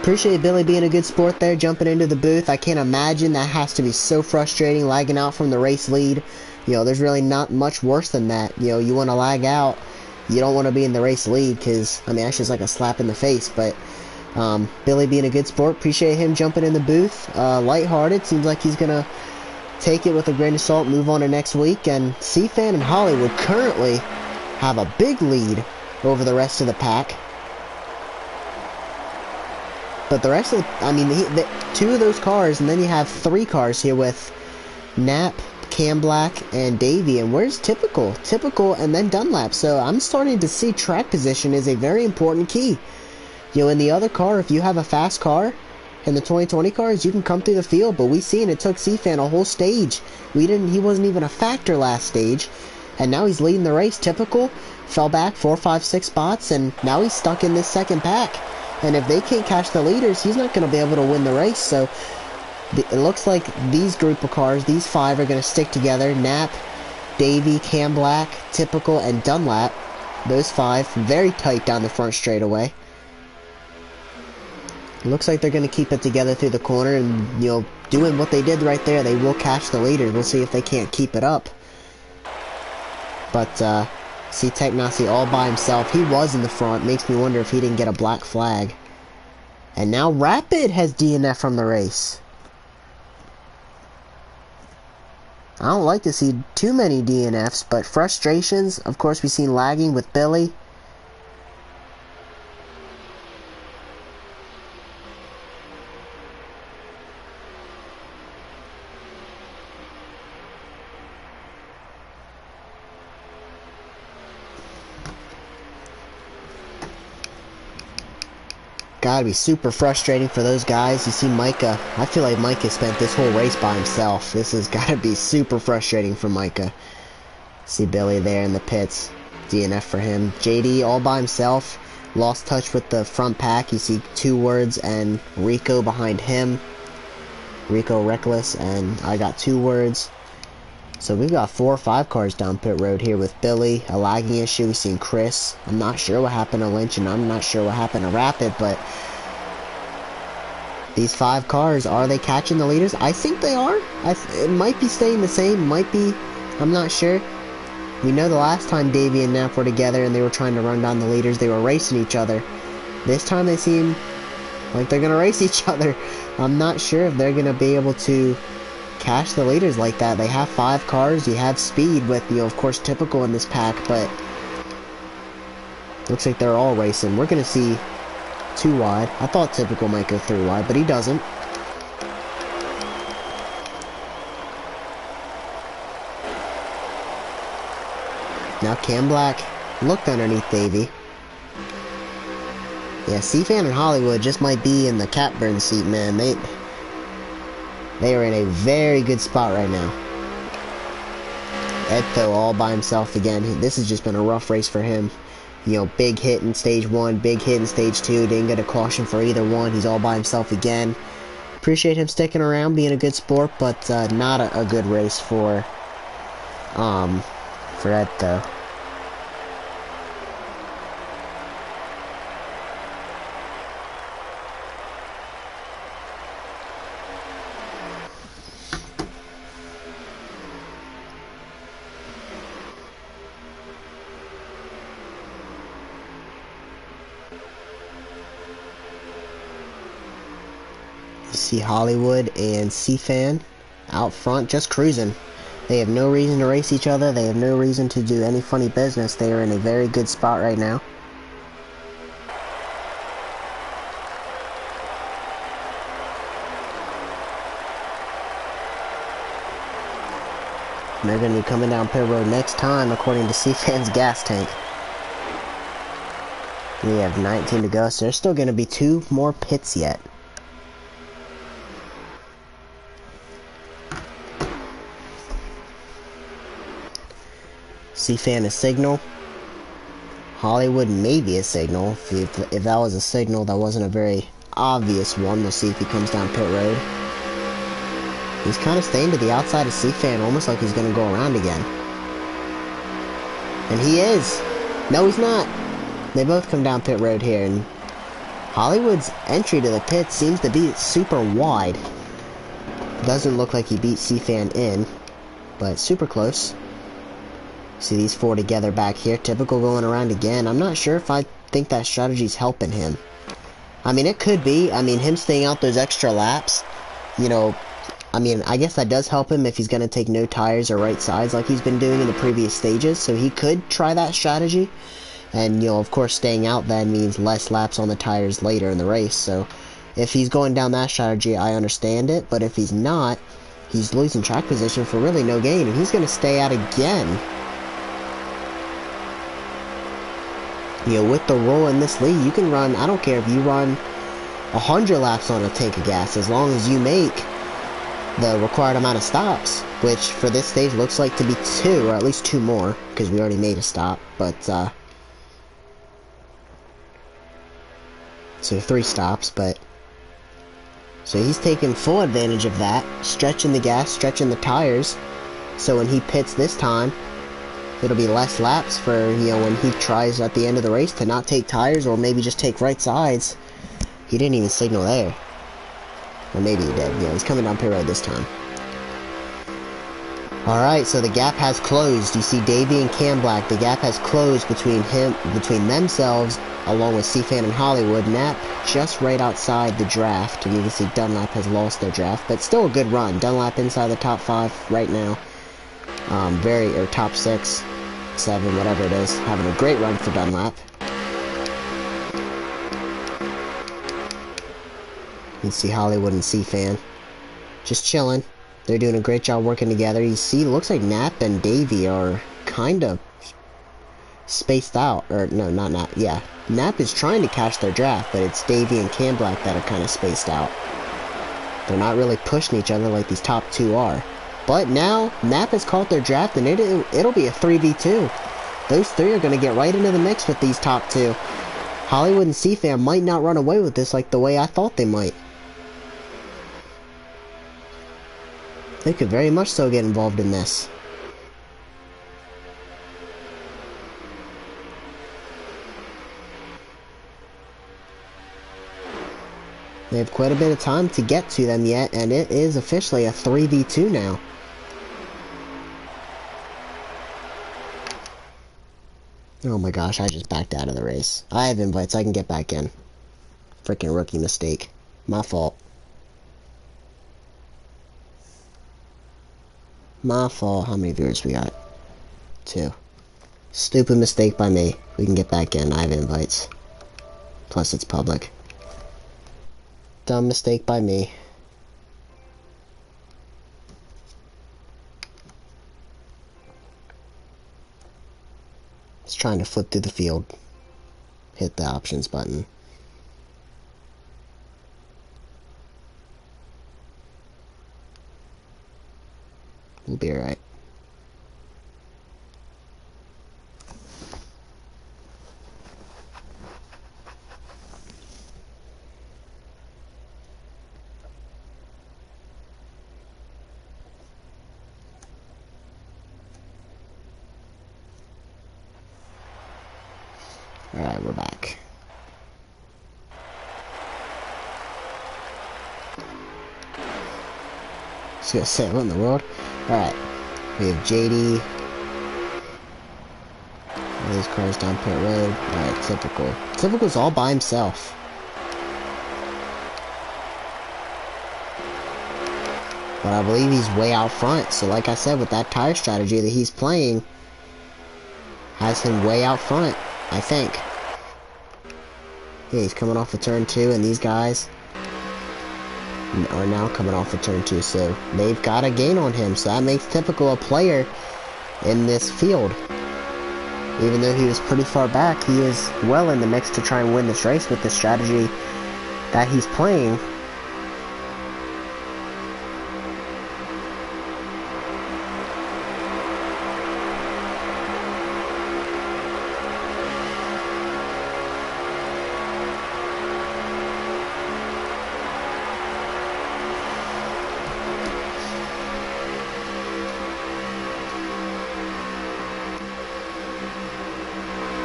appreciate Billy being a good sport there, jumping into the booth. I can't imagine that has to be so frustrating, lagging out from the race lead. You know, there's really not much worse than that. You know, you want to lag out. You don't want to be in the race lead because, I mean, that's just like a slap in the face. But Billy being a good sport, appreciate him jumping in the booth. Lighthearted, seems like he's going to take it with a grain of salt, move on to next week. And C-Fan and Hollywood currently have a big lead over the rest of the pack. But the rest of the, I mean, two of those cars, and then you have 3 cars here with Knapp, Cam Black, and Davey. And where's Typical? Typical, and then Dunlap. So I'm starting to see track position is a very important key. You know, in the other car, if you have a fast car, in the 2020 cars, you can come through the field. But we seen it took C-Fan a whole stage. He wasn't even a factor last stage. And now he's leading the race. Typical fell back 4, 5, 6 spots, and now he's stuck in this second pack. And if they can't catch the leaders, he's not going to be able to win the race. So it looks like these group of cars, these 5 are going to stick together. Knapp, Davey, Cam Black, Typical, and Dunlap. Those 5 very tight down the front straightaway. It looks like they're going to keep it together through the corner, and, you know, doing what they did right there, they will catch the leaders. We'll see if they can't keep it up. But see Technasi all by himself. He was in the front. Makes me wonder if he didn't get a black flag. And now Rapid has DNF from the race. I don't like to see too many DNFs, but frustrations. Of course, we've seen lagging with Billy. Gotta be super frustrating for those guys. You see Micah. I feel like Micah spent this whole race by himself. This has gotta be super frustrating for Micah. See Billy there in the pits. DNF for him. JD all by himself. Lost touch with the front pack. You see 2 Words and Rico behind him. Rico Reckless, and I got 2 words. So we've got 4 or 5 cars down pit road here with Billy, a lagging issue. We've seen Chris. I'm not sure what happened to Lynch, and I'm not sure what happened to Rapid, but these 5 cars, are they catching the leaders? I think they are. It might be staying the same, might be, I'm not sure. We know the last time Davey and Knapp were together and they were trying to run down the leaders, they were racing each other. This time they seem like they're going to race each other. I'm not sure if they're going to be able to catch the leaders like that. They have 5 cars, you have speed with, you know, of course, typical in this pack, but looks like they're all racing. We're going to see 2 wide. I thought typical might go 3 wide, but he doesn't. Now Cam Black looked underneath Davey. Yeah, C-Fan and Hollywood just might be in the catbird seat, man. They are in a very good spot right now. Edtho all by himself again. This has just been a rough race for him. You know, big hit in stage 1, big hit in stage 2. Didn't get a caution for either one. He's all by himself again. Appreciate him sticking around, being a good sport, but not a good race for Edtho. You see Hollywood and C-Fan out front just cruising. They have no reason to race each other. They have no reason to do any funny business. They are in a very good spot right now. And they're going to be coming down pit road next time, according to C-Fan's gas tank. We have 19 to go, so there's still going to be 2 more pits yet. C-Fan a signal. Hollywood maybe a signal. If that was a signal, that wasn't a very obvious one. We'll see if he comes down pit road. He's kind of staying to the outside of C-Fan, almost like he's going to go around again. And he is. No, he's not. They both come down pit road here, and Hollywood's entry to the pit seems to be super wide. Doesn't look like he beat C-Fan in, but super close. See these 4 together back here. Typical going around again. I'm not sure if I think that strategy's helping him. I mean, it could be. I mean, him staying out those extra laps, you know, I mean, I guess that does help him if he's going to take no tires or right sides like he's been doing in the previous stages. So he could try that strategy. And, you know, of course, staying out then means less laps on the tires later in the race. So if he's going down that strategy, I understand it. But if he's not, he's losing track position for really no gain. And he's going to stay out again. You know, with the rule in this league, you can run, I don't care if you run 100 laps on a tank of gas, as long as you make the required amount of stops, which for this stage looks like to be 2, or at least 2 more, because we already made a stop, but, so 3 stops, but, so he's taking full advantage of that, stretching the gas, stretching the tires, so when he pits this time, it'll be less laps for, you know, when he tries at the end of the race to not take tires or maybe just take right sides. He didn't even signal there. Or maybe he did. Yeah, he's coming down pit road this time. Alright, so the gap has closed. You see Davey and Cam Black. The gap has closed between themselves, along with C-Fan and Hollywood. Knapp just right outside the draft. And you can see Dunlap has lost their draft, but still a good run. Dunlap inside the top 5 right now. Or top 6, 7, whatever it is. Having a great run for Dunlap. You see Hollywood and C-Fan just chilling. They're doing a great job working together. You see, looks like Knapp and Davey are kind of spaced out. Or, no, not Knapp. Yeah. Knapp is trying to catch their draft, but it's Davey and Cam Black that are kind of spaced out. They're not really pushing each other like these top 2 are. But now, Knapp has caught their draft, and it'll be a 3v2. Those 3 are going to get right into the mix with these top 2. Hollywood and C-Fan might not run away with this like the way I thought they might. They could very much so get involved in this. They have quite a bit of time to get to them yet, and it is officially a 3v2 now. Oh my gosh, I just backed out of the race. I have invites, I can get back in. Freaking rookie mistake. My fault. My fault. How many viewers we got? 2. Stupid mistake by me. We can get back in. I have invites. Plus it's public. Dumb mistake by me. Just trying to flip through the field. Hit the options button. We'll be alright. Alright, we're back. Just gonna say, what in the world? Alright, we have JD. All these cars down pit road. Alright, typical. Typical's all by himself. But I believe he's way out front. So like I said, with that tire strategy that he's playing, has him way out front, I think. Yeah, he's coming off of turn 2, and these guys are now coming off of turn 2, so they've got a gain on him. So that makes Typical a player in this field. Even though he was pretty far back, he is well in the mix to try and win this race with the strategy that he's playing.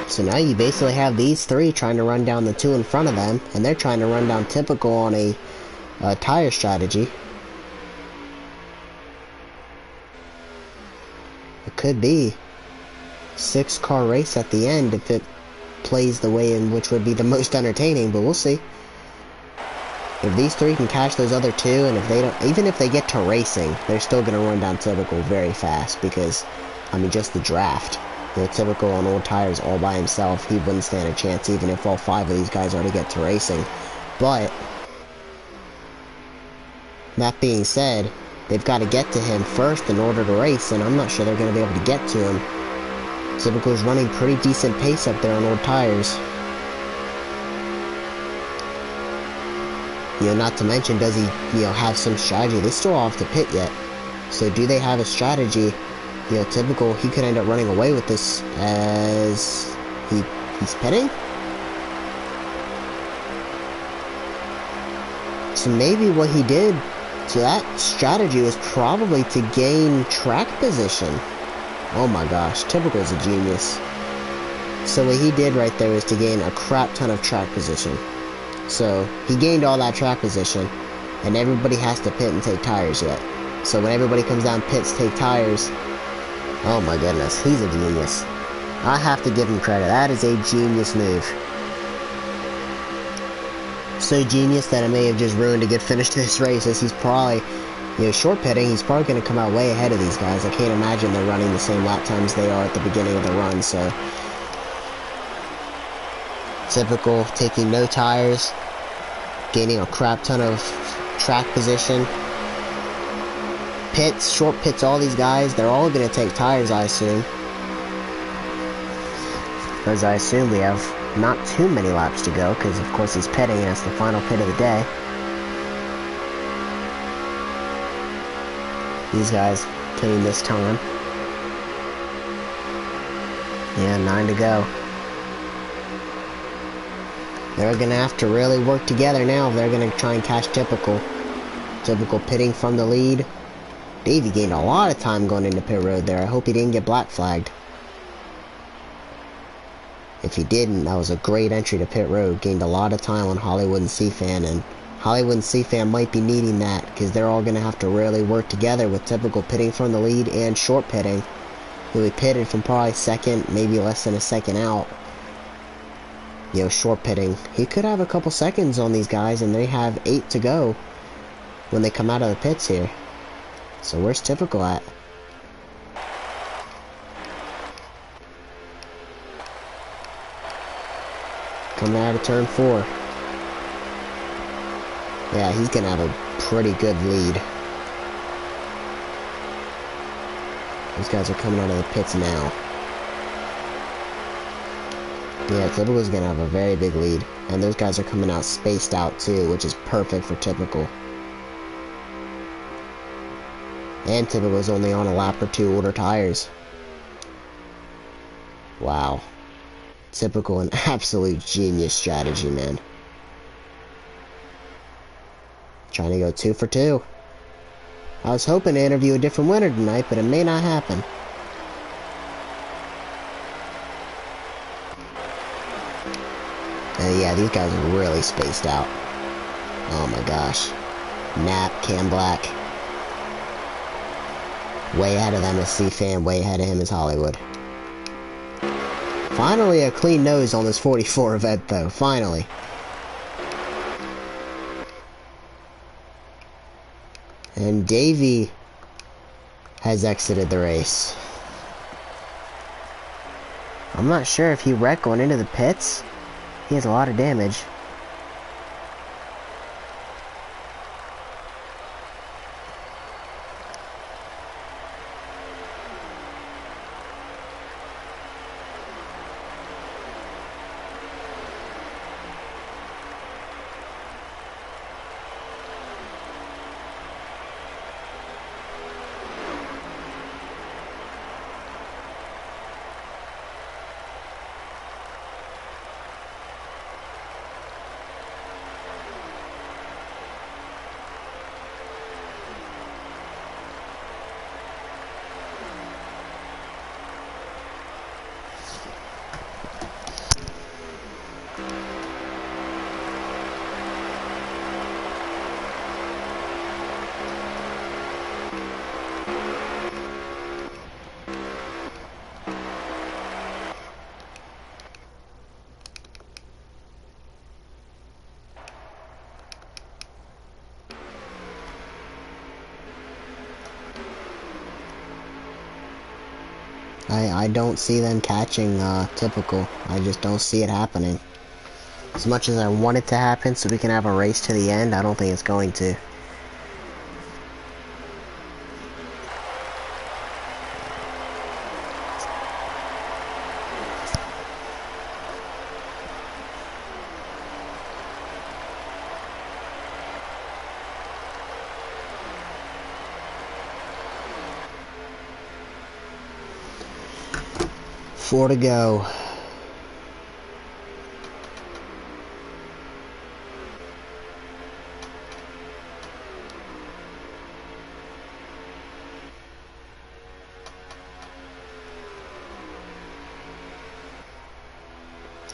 So now you basically have these 3 trying to run down the 2 in front of them, and they're trying to run down Typical on a tire strategy. It could be 6-car race at the end if it plays the way in which would be the most entertaining, but we'll see. If these 3 can catch those other 2, and if they don't, even if they get to racing, they're still going to run down Typical very fast because, I mean, just the draft. You know, Typical on old tires all by himself, he wouldn't stand a chance even if all 5 of these guys are to get to racing. But that being said, they've got to get to him first in order to race, and I'm not sure they're going to be able to get to him. Typical's running pretty decent pace up there on old tires. You know, not to mention, does he, you know, have some strategy? They still off the pit yet. So do they have a strategy? You know, Typical, he could end up running away with this as he's pitting. So maybe what he did to that strategy was probably to gain track position. Oh my gosh, Typical's a genius. So what he did right there was to gain a crap ton of track position. So he gained all that track position, and everybody has to pit and take tires yet. So when everybody comes down pits, take tires. Oh my goodness, he's a genius. I have to give him credit. That is a genius move. So genius that it may have just ruined a good finish to this race, as he's probably, you know, short pitting, he's probably going to come out way ahead of these guys. I can't imagine they're running the same lap times they are at the beginning of the run, so. Typical, taking no tires, gaining a crap ton of track position. Pits, short pits, all these guys, they're all going to take tires, I assume. Because I assume we have not too many laps to go, because of course he's pitting, and it's the final pit of the day. These guys pitting this time. Yeah, 9 to go. They're going to have to really work together now if they're going to try and catch Typical. Typical pitting from the lead. Davey gained a lot of time going into pit road there. I hope he didn't get black flagged. If he didn't, that was a great entry to pit road. Gained a lot of time on Hollywood and C-Fan, and Hollywood and C-Fan might be needing that because they're all going to have to really work together with typical pitting from the lead and short pitting. He'll be pitted from probably second, maybe less than a second out. You know, short pitting. He could have a couple seconds on these guys, and they have 8 to go when they come out of the pits here. So where's typical at? Coming out of turn 4. Yeah, he's gonna have a pretty good lead. These guys are coming out of the pits now. Yeah, Typical's gonna have a very big lead. And those guys are coming out spaced out too, which is perfect for Typical. And Typical's only on a lap or 2 older tires. Wow. Typical, an absolute genius strategy, man. Trying to go 2 for 2. I was hoping to interview a different winner tonight, but it may not happen. Yeah, these guys are really spaced out. Oh my gosh. Nap, Cam Black. Way ahead of them is C-Fan, way ahead of him is Hollywood. Finally a clean nose on this 44 event though, finally. And Davey has exited the race. I'm not sure if he wrecked going into the pits. He has a lot of damage. I don't see them catching Typical. I just don't see it happening. As much as I want it to happen so we can have a race to the end, I don't think it's going to. Four to go.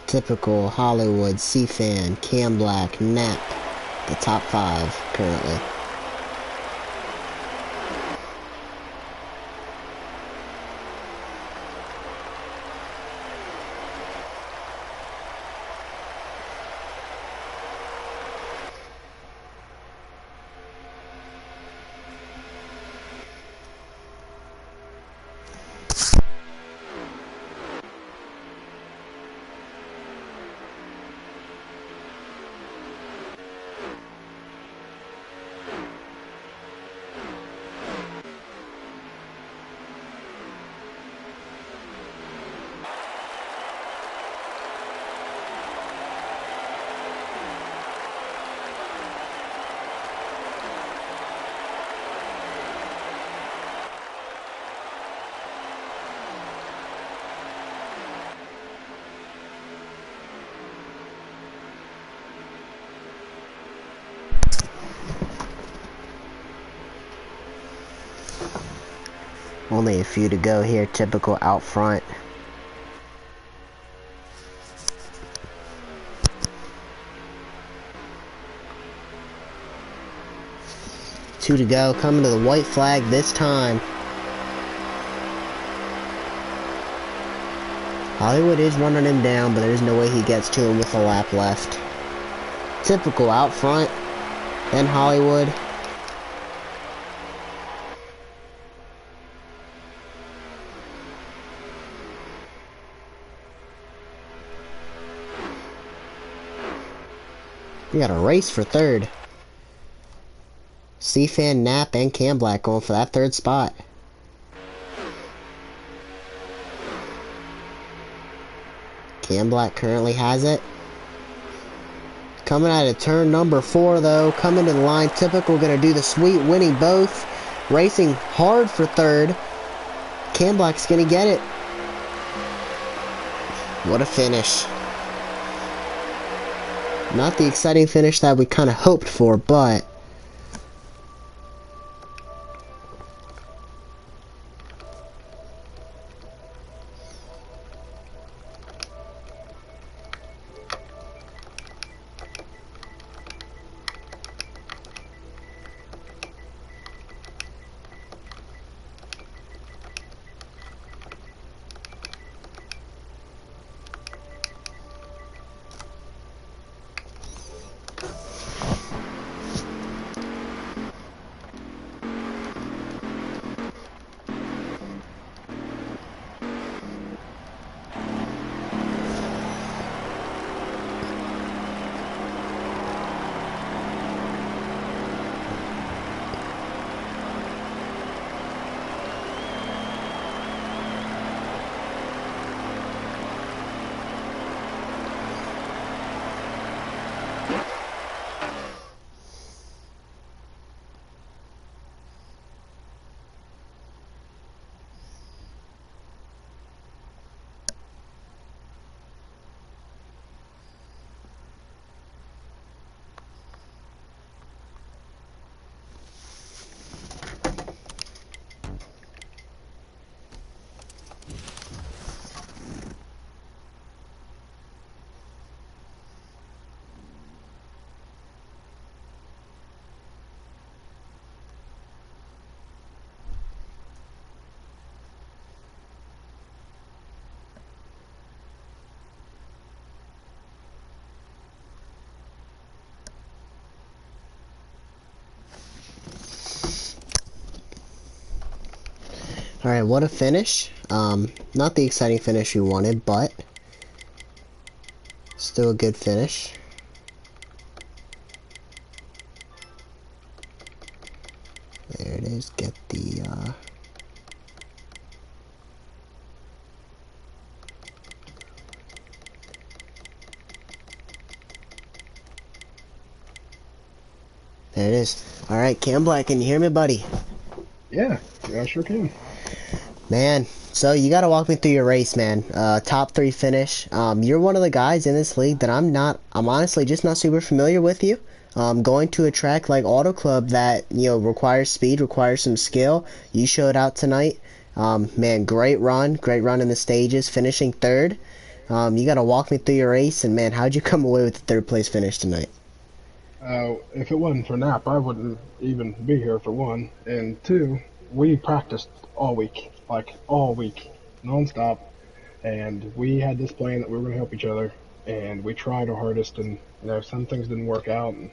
Typical, Hollywood, C-Fan, Cam Black, Nap, the top 5 currently. Only a few to go here, typical out front. Two to go, coming to the white flag this time. Hollywood is running him down, but there's no way he gets to him with a lap left. Typical out front, then Hollywood. We got a race for third. C-Fan, Knapp, and Cam Black going for that third spot. Cam Black currently has it. Coming out of turn number 4 though, coming to the line, typical, gonna do the sweep, winning both. Racing hard for third. Cam Black's gonna get it. What a finish. Not the exciting finish that we kind of hoped for, but alright, what a finish. Not the exciting finish we wanted, but still a good finish. There it is, get the, there it is. Alright, Cam Black, can you hear me, buddy? Yeah, I sure can. Man, so you gotta walk me through your race, man. Top 3 finish. You're one of the guys in this league that I'm honestly just not super familiar with you. Going to a track like Auto Club that, requires speed, requires some skill. You showed out tonight. Man, great run in the stages, finishing third. You gotta walk me through your race, and man, how'd you come away with the third place finish tonight? If it wasn't for Nap, I wouldn't even be here, for one. And two, we practiced all week, like all week, nonstop. And we had this plan that we were going to help each other. And we tried our hardest, and some things didn't work out. And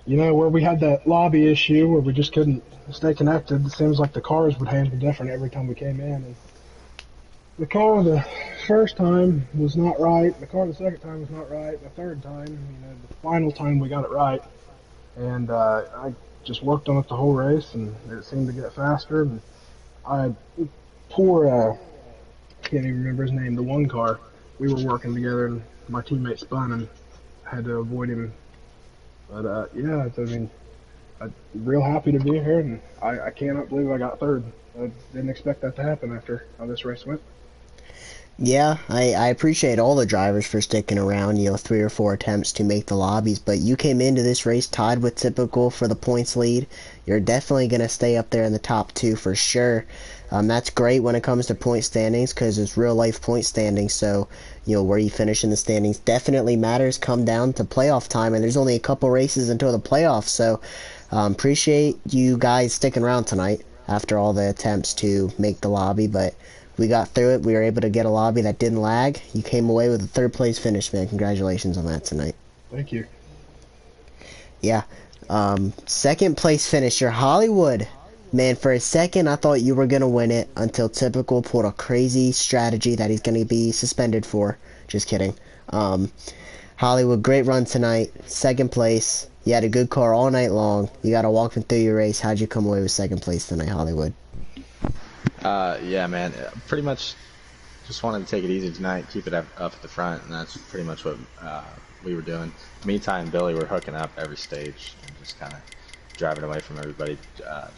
where we had that lobby issue where we just couldn't stay connected, it seems like the cars would handle different every time we came in. And the car the first time was not right. The car the second time was not right. The third time, the final time we got it right. And I just worked on it the whole race, and it seemed to get faster. And I poor can't even remember his name. The one car, we were working together, and my teammate spun and had to avoid him. But yeah, I'm real happy to be here, and I cannot believe I got third. I didn't expect that to happen after how this race went. Yeah, I appreciate all the drivers for sticking around, 3 or 4 attempts to make the lobbies, but you came into this race tied with Typical for the points lead. You're definitely going to stay up there in the top two for sure. That's great when it comes to point standings because it's real life point standings, so, where you finish in the standings definitely matters come down to playoff time, and there's only a couple races until the playoffs, so appreciate you guys sticking around tonight after all the attempts to make the lobby, but we got through it. We were able to get a lobby that didn't lag. You came away with a third place finish, man. Congratulations on that tonight. Thank you. Yeah. Second place finisher, Hollywood. Man, for a second I thought you were going to win it until Typical pulled a crazy strategy that he's going to be suspended for. Just kidding. Hollywood, great run tonight. Second place. You had a good car all night long. You got to walk me through your race. How'd you come away with second place tonight, Hollywood? Yeah, man. Pretty much just wanted to take it easy tonight, keep it up at the front, and that's pretty much what we were doing. Me, Ty, and Billy were hooking up every stage and just kind of driving away from everybody,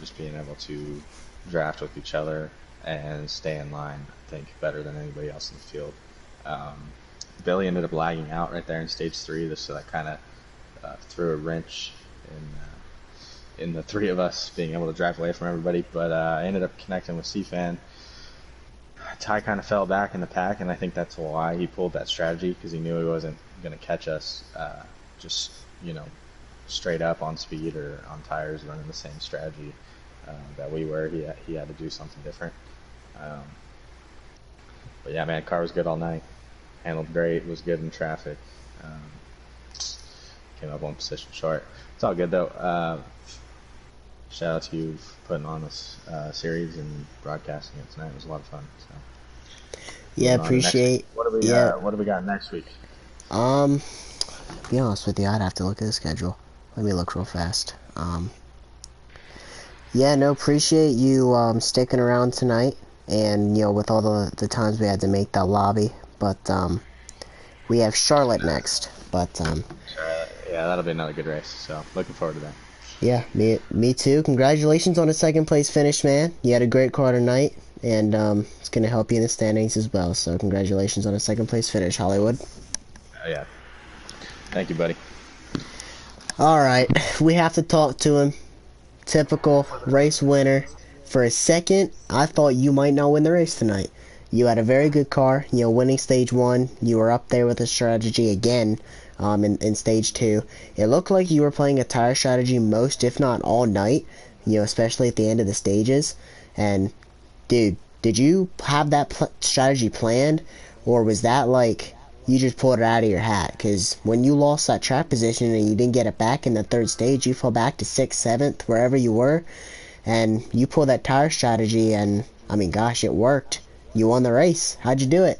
just being able to draft with each other and stay in line, I think, better than anybody else in the field. Um, Billy ended up lagging out right there in stage three, so that kind of threw a wrench in the three of us being able to drive away from everybody. But I ended up connecting with CFan. Ty kind of fell back in the pack, and I think that's why he pulled that strategy because he knew he wasn't going to catch us just straight up on speed or on tires running the same strategy that we were. He had to do something different. Um, but yeah, man, car was good all night. Handled great. Was good in traffic. Um, Came up one position short. It's all good though. Shout out to you for putting on this series and broadcasting it tonight. It was a lot of fun. So Yeah, moving on to next week. appreciate. Yeah. What do we got next week? Um, to be honest with you, I'd have to look at the schedule. Let me look real fast. Yeah, no, appreciate you sticking around tonight, and with all the times we had to make that lobby. But we have Charlotte next. But Yeah, that'll be another good race. So looking forward to that. yeah, me too. Congratulations on a second place finish, man. You had a great car tonight, and it's gonna help you in the standings as well. So congratulations on a second place finish, Hollywood. Yeah. Thank you, buddy. All right, we have to talk to him. Typical race winner. For a second, I thought you might not win the race tonight. You had a very good car, winning stage one. You were up there with a strategy again in stage two. It looked like you were playing a tire strategy most, if not all night, especially at the end of the stages. And, dude, did you have that strategy planned, or was that like you just pulled it out of your hat? Because when you lost that track position and you didn't get it back in the third stage, you fell back to 6th, 7th, wherever you were, and you pulled that tire strategy, and I mean, gosh, it worked. You won the race. How'd you do it?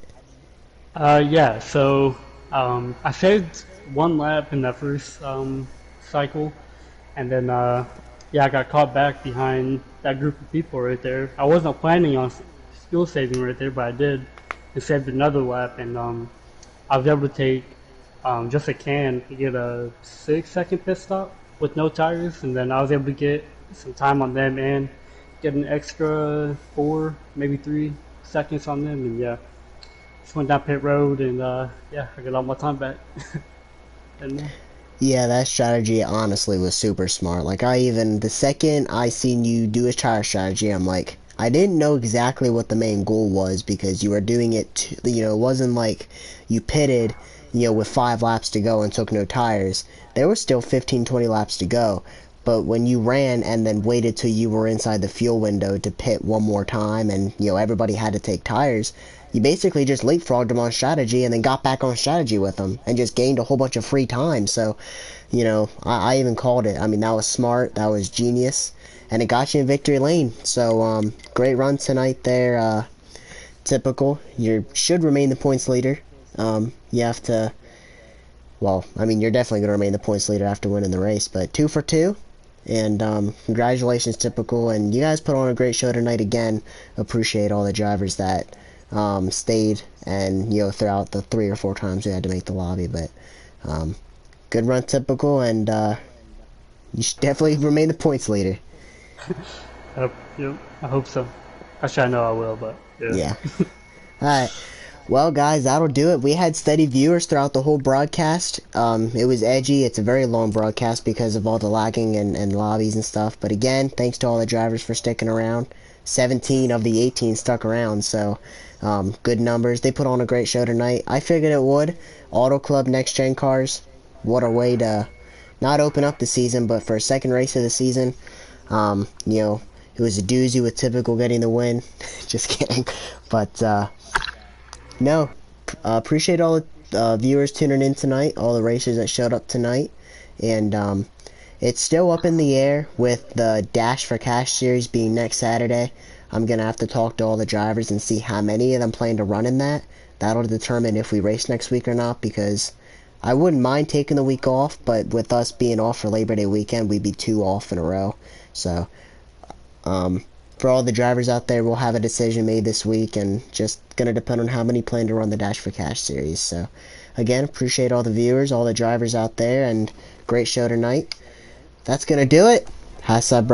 Yeah, so I saved one lap in that first cycle, and then yeah, I got caught back behind that group of people right there. I wasn't planning on fuel saving right there, but I did, and saved another lap, and I was able to take just a can to get a 6 second pit stop with no tires, and then I was able to get some time on them and get an extra 4, maybe 3 seconds on them, and yeah, just went down pit road, and yeah, I got all my time back. and Yeah, that strategy honestly was super smart. Like, the second I seen you do a tire strategy, I'm like, I didn't know exactly what the main goal was because you were doing it, it wasn't like you pitted, with 5 laps to go and took no tires. There were still 15, 20 laps to go. But when you ran and then waited till you were inside the fuel window to pit one more time and, everybody had to take tires, you basically just leapfrogged them on strategy and then got back on strategy with them and just gained a whole bunch of free time. So, I even called it. I mean, that was smart. That was genius. And it got you in victory lane. So, great run tonight there. Typical. You should remain the points leader. You have to, well, I mean, you're definitely going to remain the points leader after winning the race, but 2 for 2. And congratulations, Typical. And you guys put on a great show tonight again. Appreciate all the drivers that stayed and, throughout the 3 or 4 times we had to make the lobby. But good run, Typical, and you should definitely remain the points leader. yeah, I hope so. Actually, I know I will, but yeah. Yeah. All right. Well, guys, that'll do it. We had steady viewers throughout the whole broadcast. It was edgy. It's a very long broadcast because of all the lagging and lobbies and stuff. But again, thanks to all the drivers for sticking around. 17 of the 18 stuck around, so good numbers. They put on a great show tonight. I figured it would. Auto Club Next Gen Cars. What a way to not open up the season, but for a second race of the season. You know, it was a doozy with Typical getting the win. Just kidding. But, no, appreciate all the viewers tuning in tonight, all the racers that showed up tonight, and it's still up in the air with the Dash for Cash series being next Saturday. I'm gonna have to talk to all the drivers and see how many of them plan to run in that. That'll determine if we race next week or not, because I wouldn't mind taking the week off, but with us being off for Labor Day weekend, we'd be 2 off in a row. So for all the drivers out there, we'll have a decision made this week, and just going to depend on how many plan to run the Dash for Cash series. So, again, appreciate all the viewers, all the drivers out there, and great show tonight. That's going to do it. Hi, Sub.